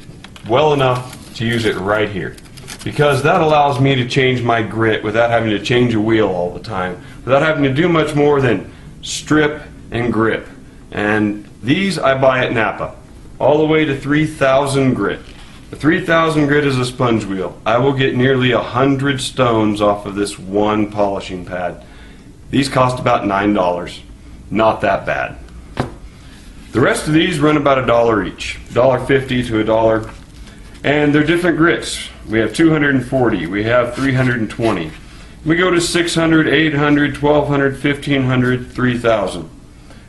Speaker 1: well enough to use it right here, because that allows me to change my grit without having to change a wheel all the time, without having to do much more than strip and grip. And these I buy at Napa, all the way to 3,000 grit. The 3,000 grit is a sponge wheel. I will get nearly 100 stones off of this one polishing pad. These cost about $9. Not that bad. The rest of these run about $1 each, $1.50 to $1. And they're different grits. We have 240, we have 320. We go to 600, 800, 1200, 1500, 3000.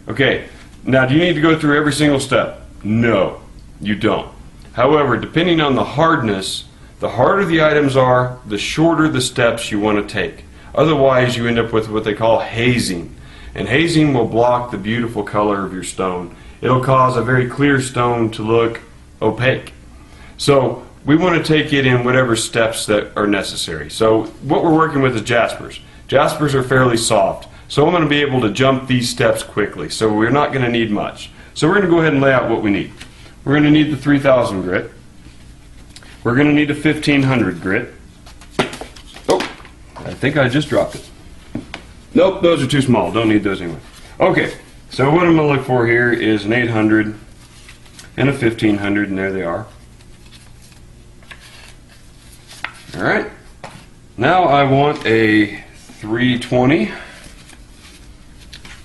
Speaker 1: Okay. Now, do you need to go through every single step? No, you don't. However, depending on the hardness, the harder the items are, the shorter the steps you want to take. Otherwise, you end up with what they call hazing. And hazing will block the beautiful color of your stone. It'll cause a very clear stone to look opaque. So we want to take it in whatever steps that are necessary. So what we're working with is jaspers. Jaspers are fairly soft. So I'm going to be able to jump these steps quickly. So we're not going to need much. So we're going to go ahead and lay out what we need. We're going to need the 3000 grit. We're going to need a 1500 grit. Oh, I think I just dropped it. Nope, those are too small. Don't need those anyway. Okay, so what I'm going to look for here is an 800 and a 1500, and there they are. Alright, now I want a 320,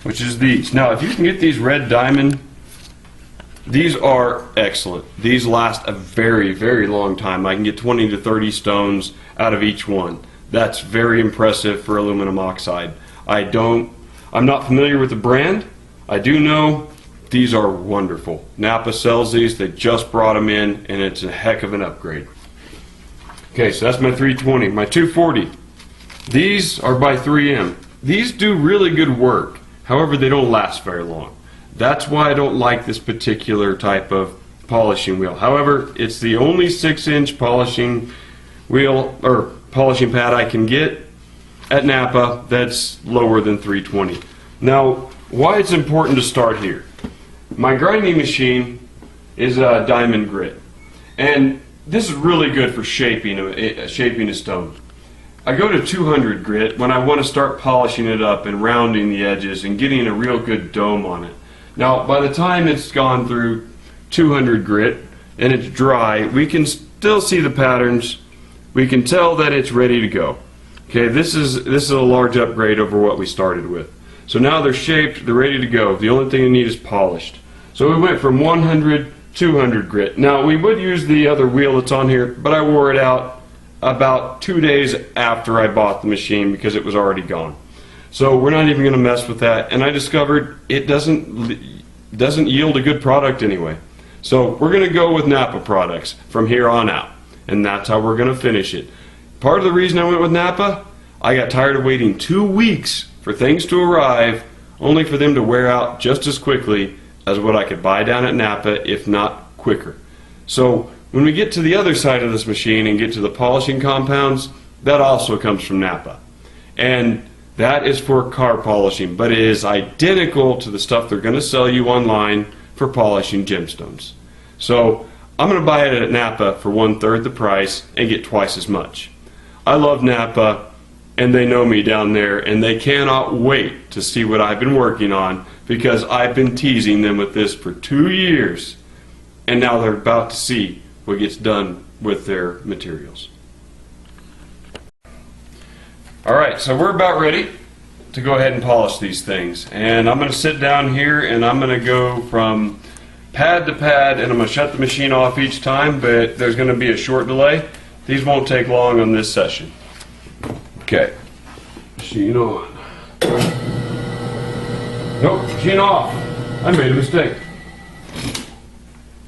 Speaker 1: which is these. Now, if you can get these red diamond, these are excellent. These last a very, very long time. I can get 20 to 30 stones out of each one. That's very impressive for aluminum oxide. I'm not familiar with the brand. I do know these are wonderful. Napa sells these. They just brought them in, and it's a heck of an upgrade. Okay, so that's my 320. My 240. These are by 3M. These do really good work. However, they don't last very long. That's why I don't like this particular type of polishing wheel. However, it's the only 6-inch polishing wheel or polishing pad I can get at Napa that's lower than 320. Now, why it's important to start here. My grinding machine is a diamond grit, and this is really good for shaping a stone. I go to 200 grit when I want to start polishing it up and rounding the edges and getting a real good dome on it. Now, by the time it's gone through 200 grit and it's dry, we can still see the patterns. We can tell that it's ready to go. Okay, this is a large upgrade over what we started with. So now they're shaped, they're ready to go. The only thing you need is polished. So we went from 100, 200 grit. Now we would use the other wheel that's on here, but I wore it out about 2 days after I bought the machine because it was already gone. So we're not even going to mess with that. And I discovered it doesn't yield a good product anyway. So we're going to go with Napa products from here on out. And that's how we're going to finish it. Part of the reason I went with Napa, I got tired of waiting 2 weeks for things to arrive, only for them to wear out just as quickly as what I could buy down at Napa, if not quicker. So when we get to the other side of this machine and get to the polishing compounds, that also comes from Napa. And that is for car polishing, but it is identical to the stuff they're going to sell you online for polishing gemstones. So I'm going to buy it at Napa for 1/3 the price and get twice as much. I love Napa, and they know me down there, and they cannot wait to see what I've been working on because I've been teasing them with this for 2 years, and now they're about to see what gets done with their materials. Alright, so we're about ready to go ahead and polish these things, and I'm going to sit down here and I'm going to go from pad to pad, and I'm going to shut the machine off each time, but there's going to be a short delay. These won't take long on this session. Okay, machine on. Nope, machine off. I made a mistake.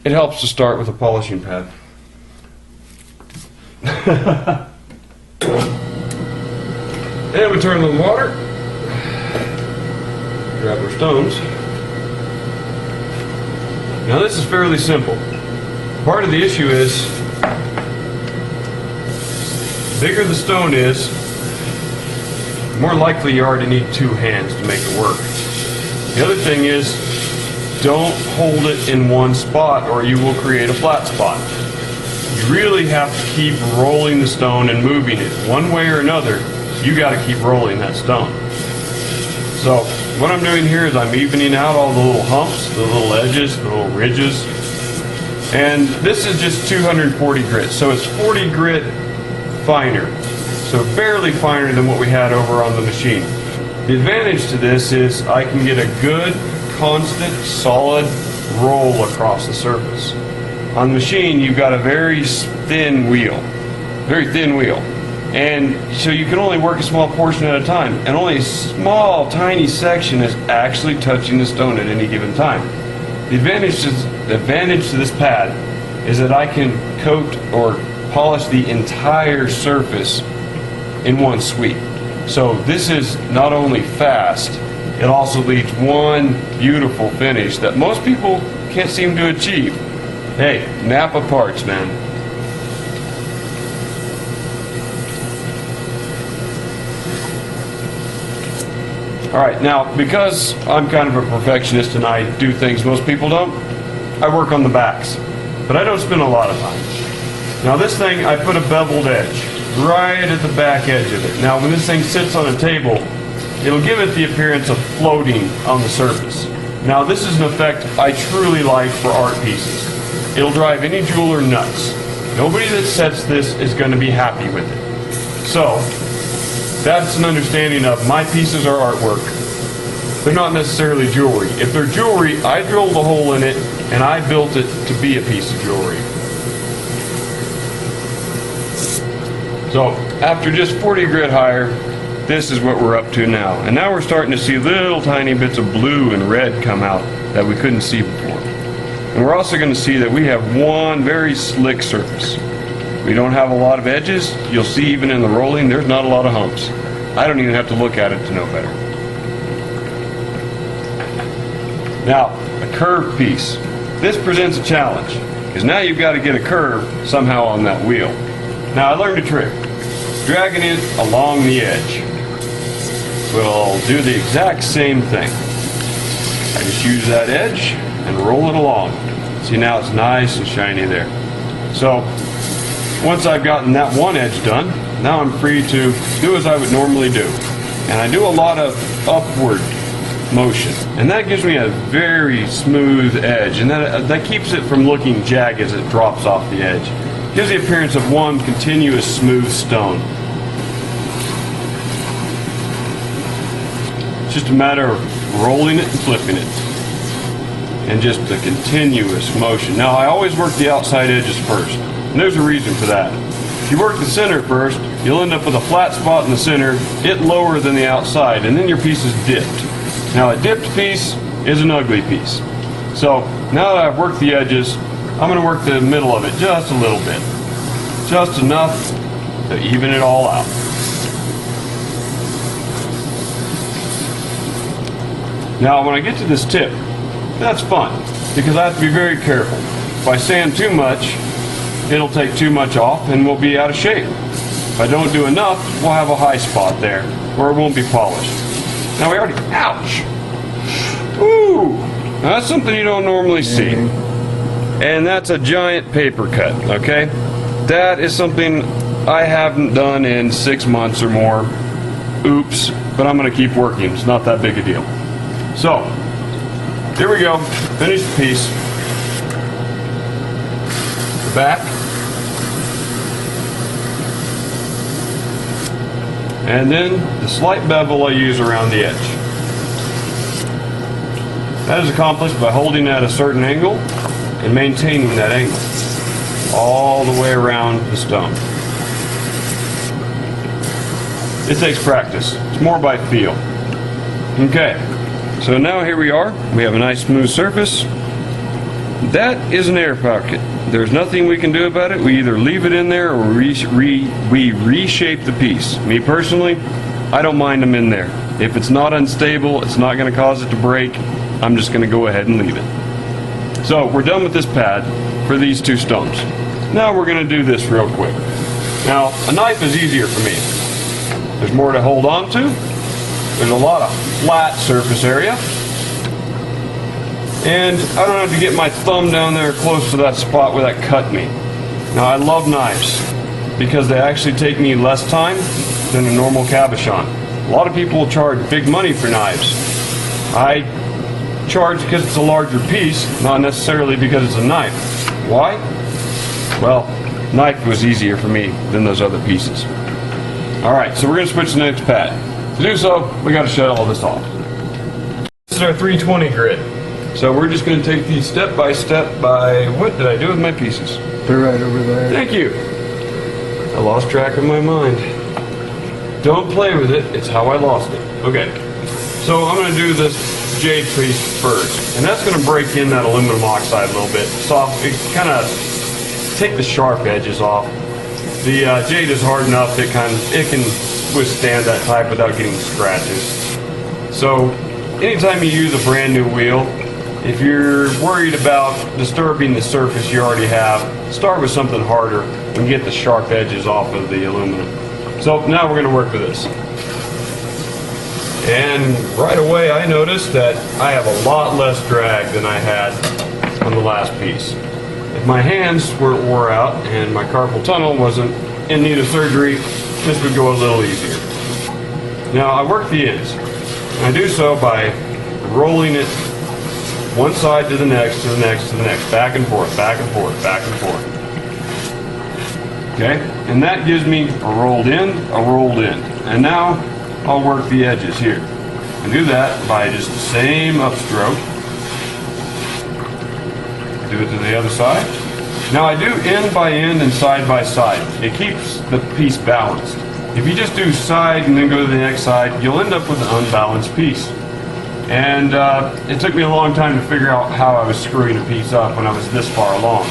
Speaker 1: It helps to start with a polishing pad. And we turn on the water. Grab our stones. Now this is fairly simple. Part of the issue is, the bigger the stone is, the more likely you already need 2 hands to make it work. The other thing is, don't hold it in one spot or you will create a flat spot. You really have to keep rolling the stone and moving it. One way or another, you got to keep rolling that stone. So what I'm doing here is I'm evening out all the little humps, the little edges, the little ridges. And this is just 240 grit, so it's 40 grit finer. So barely finer than what we had over on the machine. The advantage to this is I can get a good, constant, solid roll across the surface. On the machine, you've got a very thin wheel. And so you can only work a small portion at a time, and only a small, tiny section is actually touching the stone at any given time. The advantage to this pad is that I can coat or polish the entire surface in one sweep. So this is not only fast, it also leaves one beautiful finish that most people can't seem to achieve. Hey, Napa parts, man. Alright, now because I'm kind of a perfectionist and I do things most people don't, I work on the backs. But I don't spend a lot of time. Now this thing, I put a beveled edge right at the back edge of it. Now when this thing sits on a table, it'll give it the appearance of floating on the surface. Now this is an effect I truly like for art pieces. It'll drive any jeweler nuts. Nobody that sets this is going to be happy with it. So, that's an understanding of my pieces are artwork. They're not necessarily jewelry. If they're jewelry, I drilled a hole in it and I built it to be a piece of jewelry. So after just 40 grit higher, this is what we're up to now. And now we're starting to see little tiny bits of blue and red come out that we couldn't see before. And we're also going to see that we have one very slick surface. We don't have a lot of edges. You'll see even in the rolling, there's not a lot of humps. I don't even have to look at it to know better. Now, a curved piece. This presents a challenge, because now you've got to get a curve somehow on that wheel. Now, I learned a trick. Dragging it along the edge will do the exact same thing. I just use that edge and roll it along. See, now it's nice and shiny there. So, once I've gotten that one edge done, now I'm free to do as I would normally do. And I do a lot of upward motion. And that gives me a very smooth edge. And that keeps it from looking jagged as it drops off the edge. Gives the appearance of one continuous smooth stone. It's just a matter of rolling it and flipping it. And just the continuous motion. Now I always work the outside edges first. And there's a reason for that. If you work the center first, you'll end up with a flat spot in the center, it lower than the outside, and then your piece is dipped. Now a dipped piece is an ugly piece. So now that I've worked the edges, I'm going to work the middle of it just a little bit. Just enough to even it all out. Now when I get to this tip, that's fun, because I have to be very careful. If I sand too much, it'll take too much off and we'll be out of shape. If I don't do enough, we'll have a high spot there where it won't be polished. Now we already, ouch! Ooh! Now that's something you don't normally see. And that's a giant paper cut, okay? That is something I haven't done in 6 months or more. Oops, but I'm gonna keep working. It's not that big a deal. So, here we go. Finish the piece. The back. And then the slight bevel I use around the edge. That is accomplished by holding at a certain angle and maintaining that angle all the way around the stone. It takes practice. It's more by feel. Okay, so now here we are. We have a nice smooth surface. That is an air pocket. There's nothing we can do about it. We either leave it in there or we reshape the piece. Me personally, I don't mind them in there. If it's not unstable, it's not going to cause it to break, I'm just going to go ahead and leave it. So we're done with this pad for these two stones. Now we're going to do this real quick. Now a knife is easier for me. There's more to hold on to. There's a lot of flat surface area. And I don't have to get my thumb down there close to that spot where that cut me. Now I love knives because they actually take me less time than a normal cabochon. A lot of people will charge big money for knives. I charge because it's a larger piece, not necessarily because it's a knife. Why? Well, knife was easier for me than those other pieces. Alright, so we're going to switch to the next pad. To do so, we got to shut all this off. This is our 320 grit. So we're just going to take these step by step by, what did I do with my pieces?
Speaker 2: They're right over there.
Speaker 1: Thank you. I lost track of my mind. Don't play with it, it's how I lost it. Okay, so I'm going to do this jade piece first. And that's going to break in that aluminum oxide a little bit. Soft, it kind of take the sharp edges off. The jade is hard enough it can withstand that type without getting scratches. So anytime you use a brand new wheel, if you're worried about disturbing the surface you already have, start with something harder and get the sharp edges off of the aluminum. So now we're going to work with this. And right away I noticed that I have a lot less drag than I had on the last piece. If my hands weren't wore out and my carpal tunnel wasn't in need of surgery, this would go a little easier. Now I work the ends. I do so by rolling it one side to the next, to the next, to the next, back and forth, back and forth, back and forth. Okay, and that gives me a rolled in, a rolled in. And now I'll work the edges here. I do that by just the same upstroke. Do it to the other side. Now I do end by end and side by side. It keeps the piece balanced. If you just do side and then go to the next side, you'll end up with an unbalanced piece. And it took me a long time to figure out how I was screwing a piece up when I was this far along.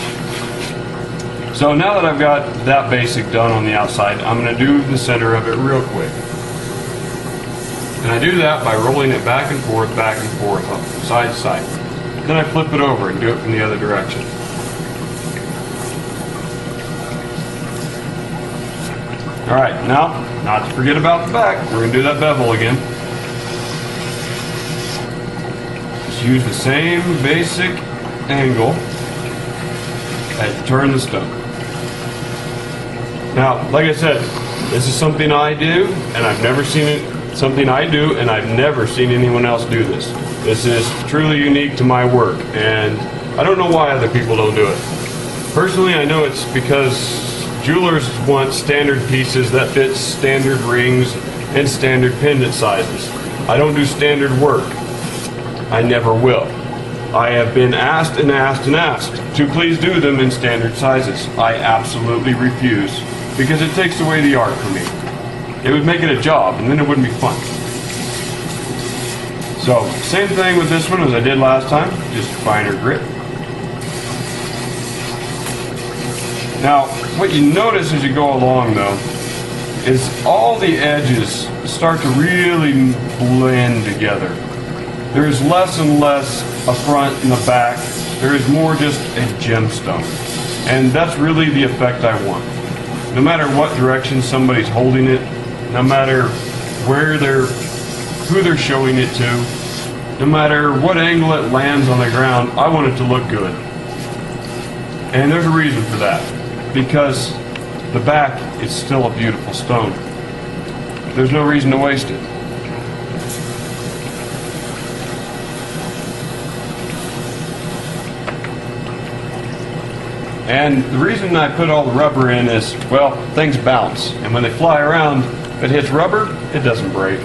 Speaker 1: So now that I've got that basic done on the outside, I'm going to do the center of it real quick. And I do that by rolling it back and forth, up, side to side. Then I flip it over and do it from the other direction. Alright, now, not to forget about the back, we're going to do that bevel again. Just use the same basic angle and turn the stone. Now, like I said, this is something I do, and I've never seen it, something I do, and I've never seen anyone else do this. This is truly unique to my work, and I don't know why other people don't do it. Personally, I know it's because jewelers want standard pieces that fit standard rings and standard pendant sizes. I don't do standard work. I never will. I have been asked and asked and asked to please do them in standard sizes. I absolutely refuse because it takes away the art for me. It would make it a job and then it wouldn't be fun. So, same thing with this one as I did last time, just finer grit. Now, what you notice as you go along though, is all the edges start to really blend together. There is less and less a front and a back. There is more just a gemstone. And that's really the effect I want. No matter what direction somebody's holding it, no matter who they're showing it to, no matter what angle it lands on the ground, I want it to look good. And there's a reason for that. Because the back is still a beautiful stone. There's no reason to waste it. And the reason I put all the rubber in is, well, things bounce. And when they fly around, if it hits rubber, it doesn't break.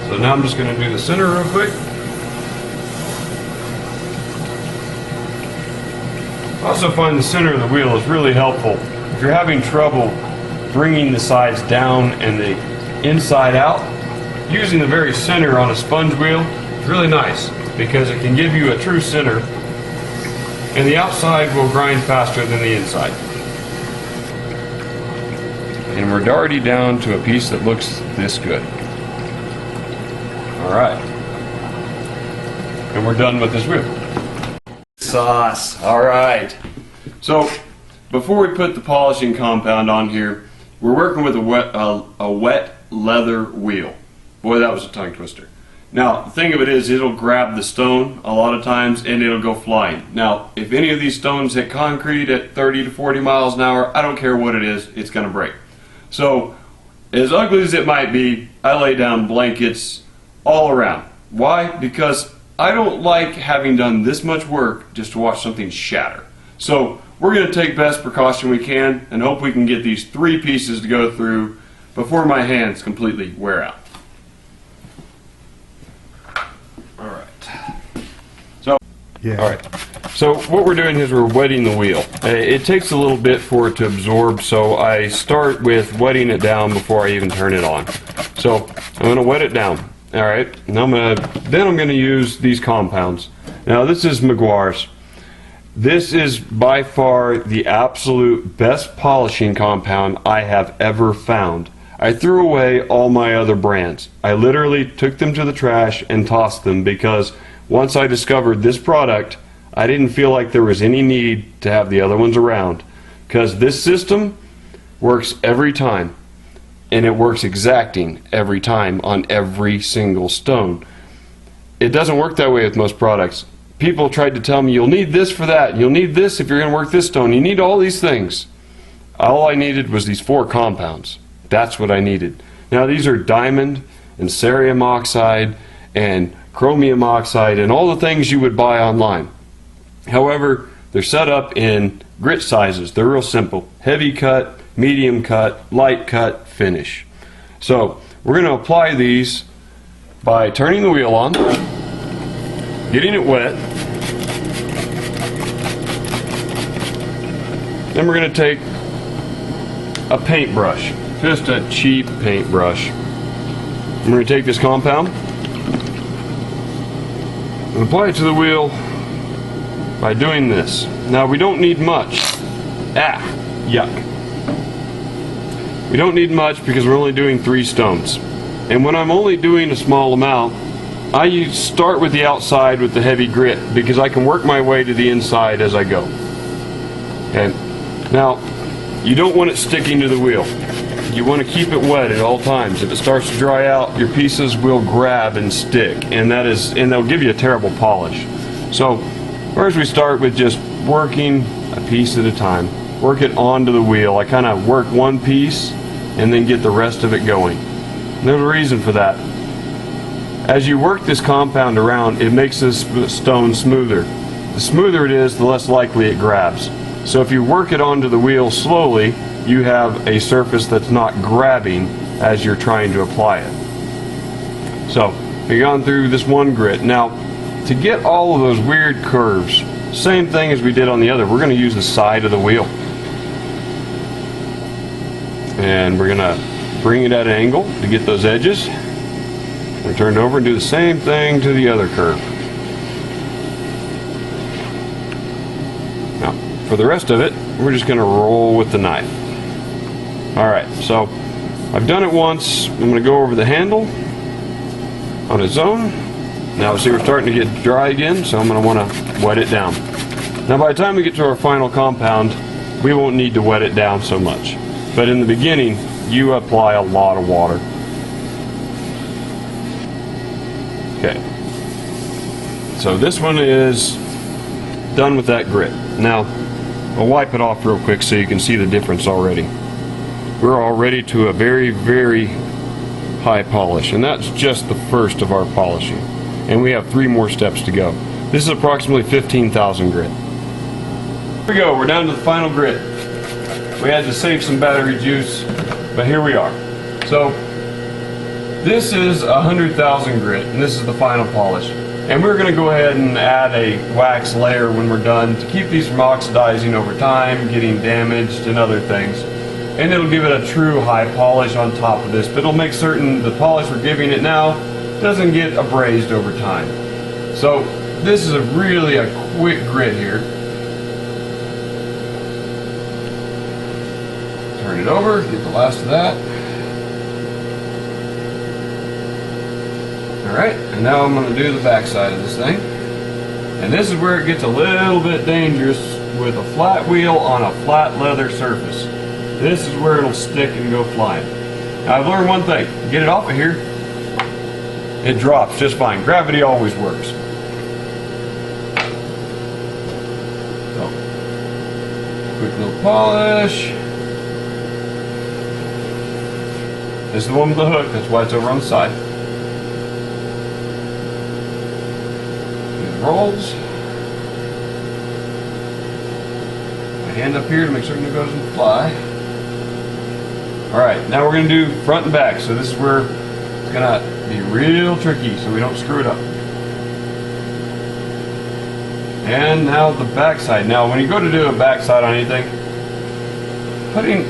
Speaker 1: So now I'm just going to do the center real quick. I also find the center of the wheel is really helpful. If you're having trouble bringing the sides down and the inside out, using the very center on a sponge wheel is really nice because it can give you a true center and the outside will grind faster than the inside. And we're already down to a piece that looks this good. Alright. And we're done with this wheel. Sauce. Alright. So, before we put the polishing compound on here, we're working with a wet leather wheel. Boy, that was a tongue twister. Now, the thing of it is, it'll grab the stone a lot of times and it'll go flying. Now, if any of these stones hit concrete at 30 to 40 miles an hour, I don't care what it is, it's going to break. So, as ugly as it might be, I lay down blankets all around. Why? Because I don't like having done this much work just to watch something shatter. So, we're going to take best precaution we can and hope we can get these 3 pieces to go through before my hands completely wear out.
Speaker 2: Yeah.
Speaker 1: Alright, so what we're doing is we're wetting the wheel. It takes a little bit for it to absorb, so I start with wetting it down before I even turn it on. So I'm going to wet it down. Alright, and then I'm going to use these compounds. Now this is Maguire's. This is by far the absolute best polishing compound I have ever found. I threw away all my other brands. I literally took them to the trash and tossed them because once I discovered this product, I didn't feel like there was any need to have the other ones around, because this system works every time, and it works exacting every time on every single stone. It doesn't work that way with most products. People tried to tell me, you'll need this for that, you'll need this if you're going to work this stone, you need all these things. All I needed was these 4 compounds. That's what I needed. Now these are diamond and cerium oxide and chromium oxide and all the things you would buy online. However, they're set up in grit sizes. They're real simple. Heavy cut, medium cut, light cut, finish. So we're going to apply these by turning the wheel on, getting it wet. Then we're going to take a paintbrush, just a cheap paintbrush. I'm going to take this compound and apply it to the wheel by doing this. Now we don't need much. Yuck. We don't need much because we're only doing 3 stones. And when I'm only doing a small amount, I start with the outside with the heavy grit because I can work my way to the inside as I go. Okay. Now, you don't want it sticking to the wheel. You want to keep it wet at all times. If it starts to dry out, your pieces will grab and stick, and they'll give you a terrible polish. So, first we start with just working a piece at a time. Work it onto the wheel. I kind of work one piece and then get the rest of it going. And there's a reason for that. As you work this compound around, it makes this stone smoother. The smoother it is, the less likely it grabs. So if you work it onto the wheel slowly, you have a surface that's not grabbing as you're trying to apply it. So we've gone through this one grit. Now, to get all of those weird curves, same thing as we did on the other, we're going to use the side of the wheel. And we're going to bring it at an angle to get those edges. We turn it over and do the same thing to the other curve. Now, for the rest of it, we're just going to roll with the knife. Alright, so I've done it once. I'm going to go over the handle on its own. Now see, we're starting to get dry again, so I'm going to want to wet it down. Now by the time we get to our final compound, we won't need to wet it down so much. But in the beginning, you apply a lot of water. Okay. So this one is done with that grit. Now, I'll wipe it off real quick so you can see the difference already. We're already to a very, very high polish, and that's just the first of our polishing. And we have 3 more steps to go. This is approximately 15,000 grit. Here we go, we're down to the final grit. We had to save some battery juice, but here we are. So, this is 100,000 grit, and this is the final polish. And we're going to go ahead and add a wax layer when we're done to keep these from oxidizing over time, getting damaged, and other things. And it'll give it a true high polish on top of this, but it'll make certain the polish we're giving it now doesn't get abrased over time. So this is really a quick grit here. Turn it over, get the last of that. Alright, and now I'm going to do the back side of this thing. And this is where it gets a little bit dangerous with a flat wheel on a flat leather surface. This is where it'll stick and go flying. Now I've learned one thing. Get it off of here, it drops just fine. Gravity always works. So, quick little polish. This is the one with the hook, that's why it's over on the side. It rolls. My hand up here to make certain it doesn't fly. Alright, now we're going to do front and back, so this is where it's going to be real tricky so we don't screw it up. And now the back side. Now when you go to do a back side on anything,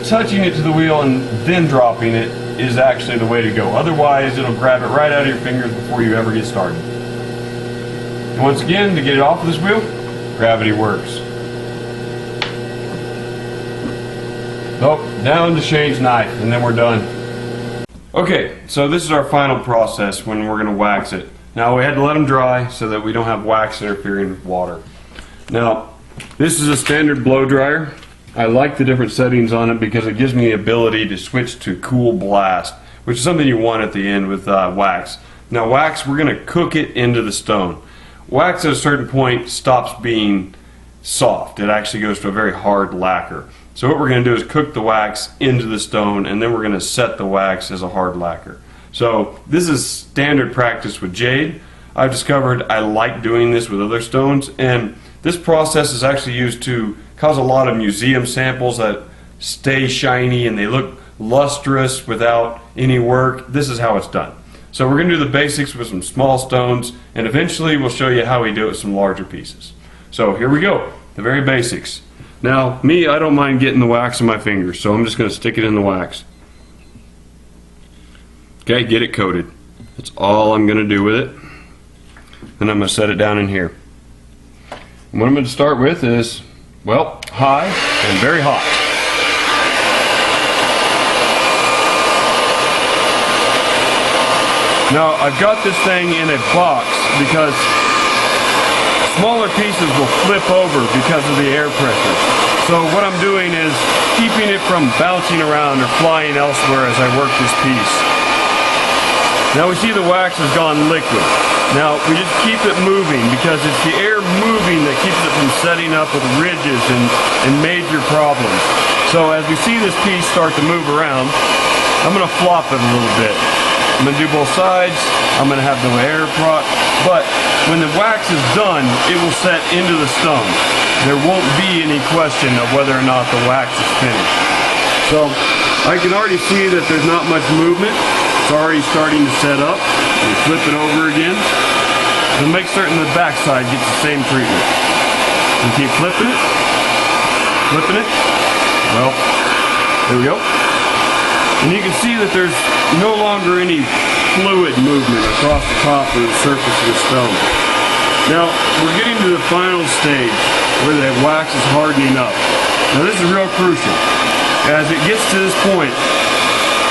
Speaker 1: touching it to the wheel and then dropping it is actually the way to go. Otherwise it'll grab it right out of your fingers before you ever get started. And once again, to get it off of this wheel, gravity works. Nope, down to Shane's knife, and then we're done. Okay, so this is our final process when we're going to wax it. Now we had to let them dry so that we don't have wax interfering with water. Now, this is a standard blow dryer. I like the different settings on it because it gives me the ability to switch to cool blast, which is something you want at the end with wax. Now wax, we're going to cook it into the stone. Wax at a certain point stops being soft. It actually goes to a very hard lacquer. So what we're going to do is cook the wax into the stone, and then we're going to set the wax as a hard lacquer. So this is standard practice with jade. I've discovered I like doing this with other stones, and this process is actually used to cause a lot of museum samples that stay shiny and they look lustrous without any work. This is how it's done. So we're going to do the basics with some small stones, and eventually we'll show you how we do it with some larger pieces. So here we go, the very basics. Now, me, I don't mind getting the wax on my fingers, so I'm just going to stick it in the wax. Okay, get it coated. That's all I'm going to do with it. Then I'm going to set it down in here. And what I'm going to start with is, well, high and very hot. Now, I've got this thing in a box because smaller pieces will flip over because of the air pressure. So what I'm doing is keeping it from bouncing around or flying elsewhere as I work this piece. Now we see the wax has gone liquid. Now we just keep it moving because it's the air moving that keeps it from setting up with ridges and major problems. So as we see this piece start to move around, I'm going to flop it a little bit. I'm going to do both sides. I'm going to have no air prot. But when the wax is done, it will set into the stone. There won't be any question of whether or not the wax is finished. So I can already see that there's not much movement. It's already starting to set up. We flip it over again. And make certain the backside gets the same treatment. We keep flipping it. Flipping it. Well, there we go. And you can see that there's no longer any fluid movement across the top of the surface of the stone. Now, we're getting to the final stage where the wax is hardening up. Now this is real crucial. As it gets to this point,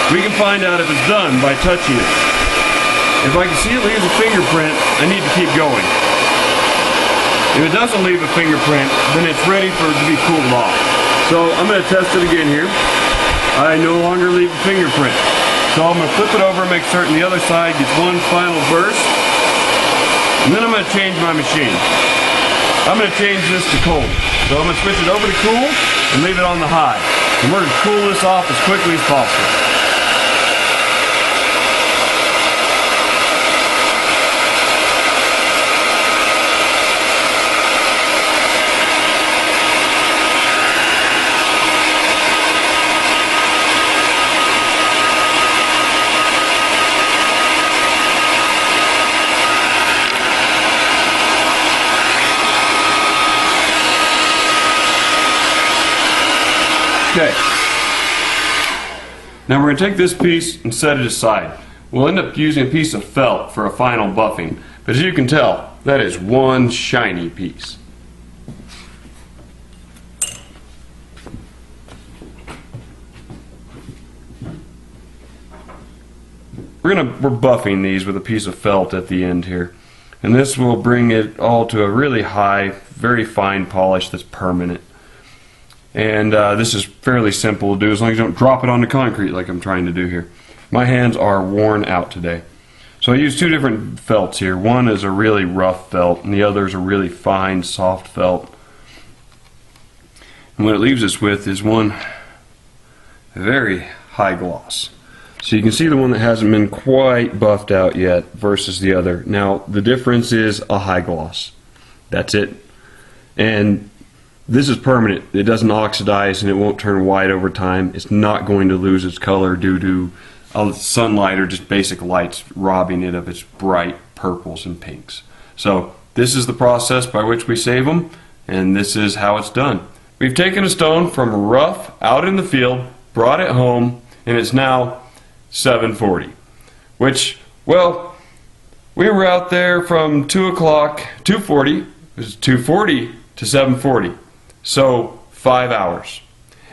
Speaker 1: we can find out if it's done by touching it. If I can see it leaves a fingerprint, I need to keep going. If it doesn't leave a fingerprint, then it's ready for it to be cooled off. So I'm going to test it again here. I no longer leave a fingerprint. So I'm going to flip it over and make certain the other side gets one final burst. And then I'm going to change my machine. I'm going to change this to cold. So I'm going to switch it over to cool and leave it on the high. And we're going to cool this off as quickly as possible. Okay, now we're going to take this piece and set it aside. We'll end up using a piece of felt for a final buffing, but as you can tell, that is one shiny piece. We're buffing these with a piece of felt at the end here, and this will bring it all to a really high, very fine polish that's permanent. And this is fairly simple to do as long as you don't drop it on the concrete like I'm trying to do here. My hands are worn out today. So I use two different felts here. One is a really rough felt and the other is a really fine, soft felt. And what it leaves us with is one very high gloss. So you can see the one that hasn't been quite buffed out yet versus the other. Now the difference is a high gloss. That's it. And this is permanent. It doesn't oxidize and it won't turn white over time. It's not going to lose its color due to sunlight or just basic lights robbing it of its bright purples and pinks. So this is the process by which we save them, and this is how it's done. We've taken a stone from rough out in the field, brought it home, and it's now 740. Which, well, We were out there from 2 o'clock, 2:40, it was 2:40 to 7:40, so 5 hours.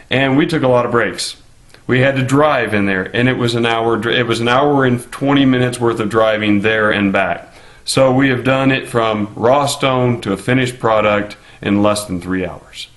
Speaker 1: And we took a lot of breaks. We had to drive in there, and it was an hour and 20 minutes worth of driving there and back. So we have done it from raw stone to a finished product in less than 3 hours.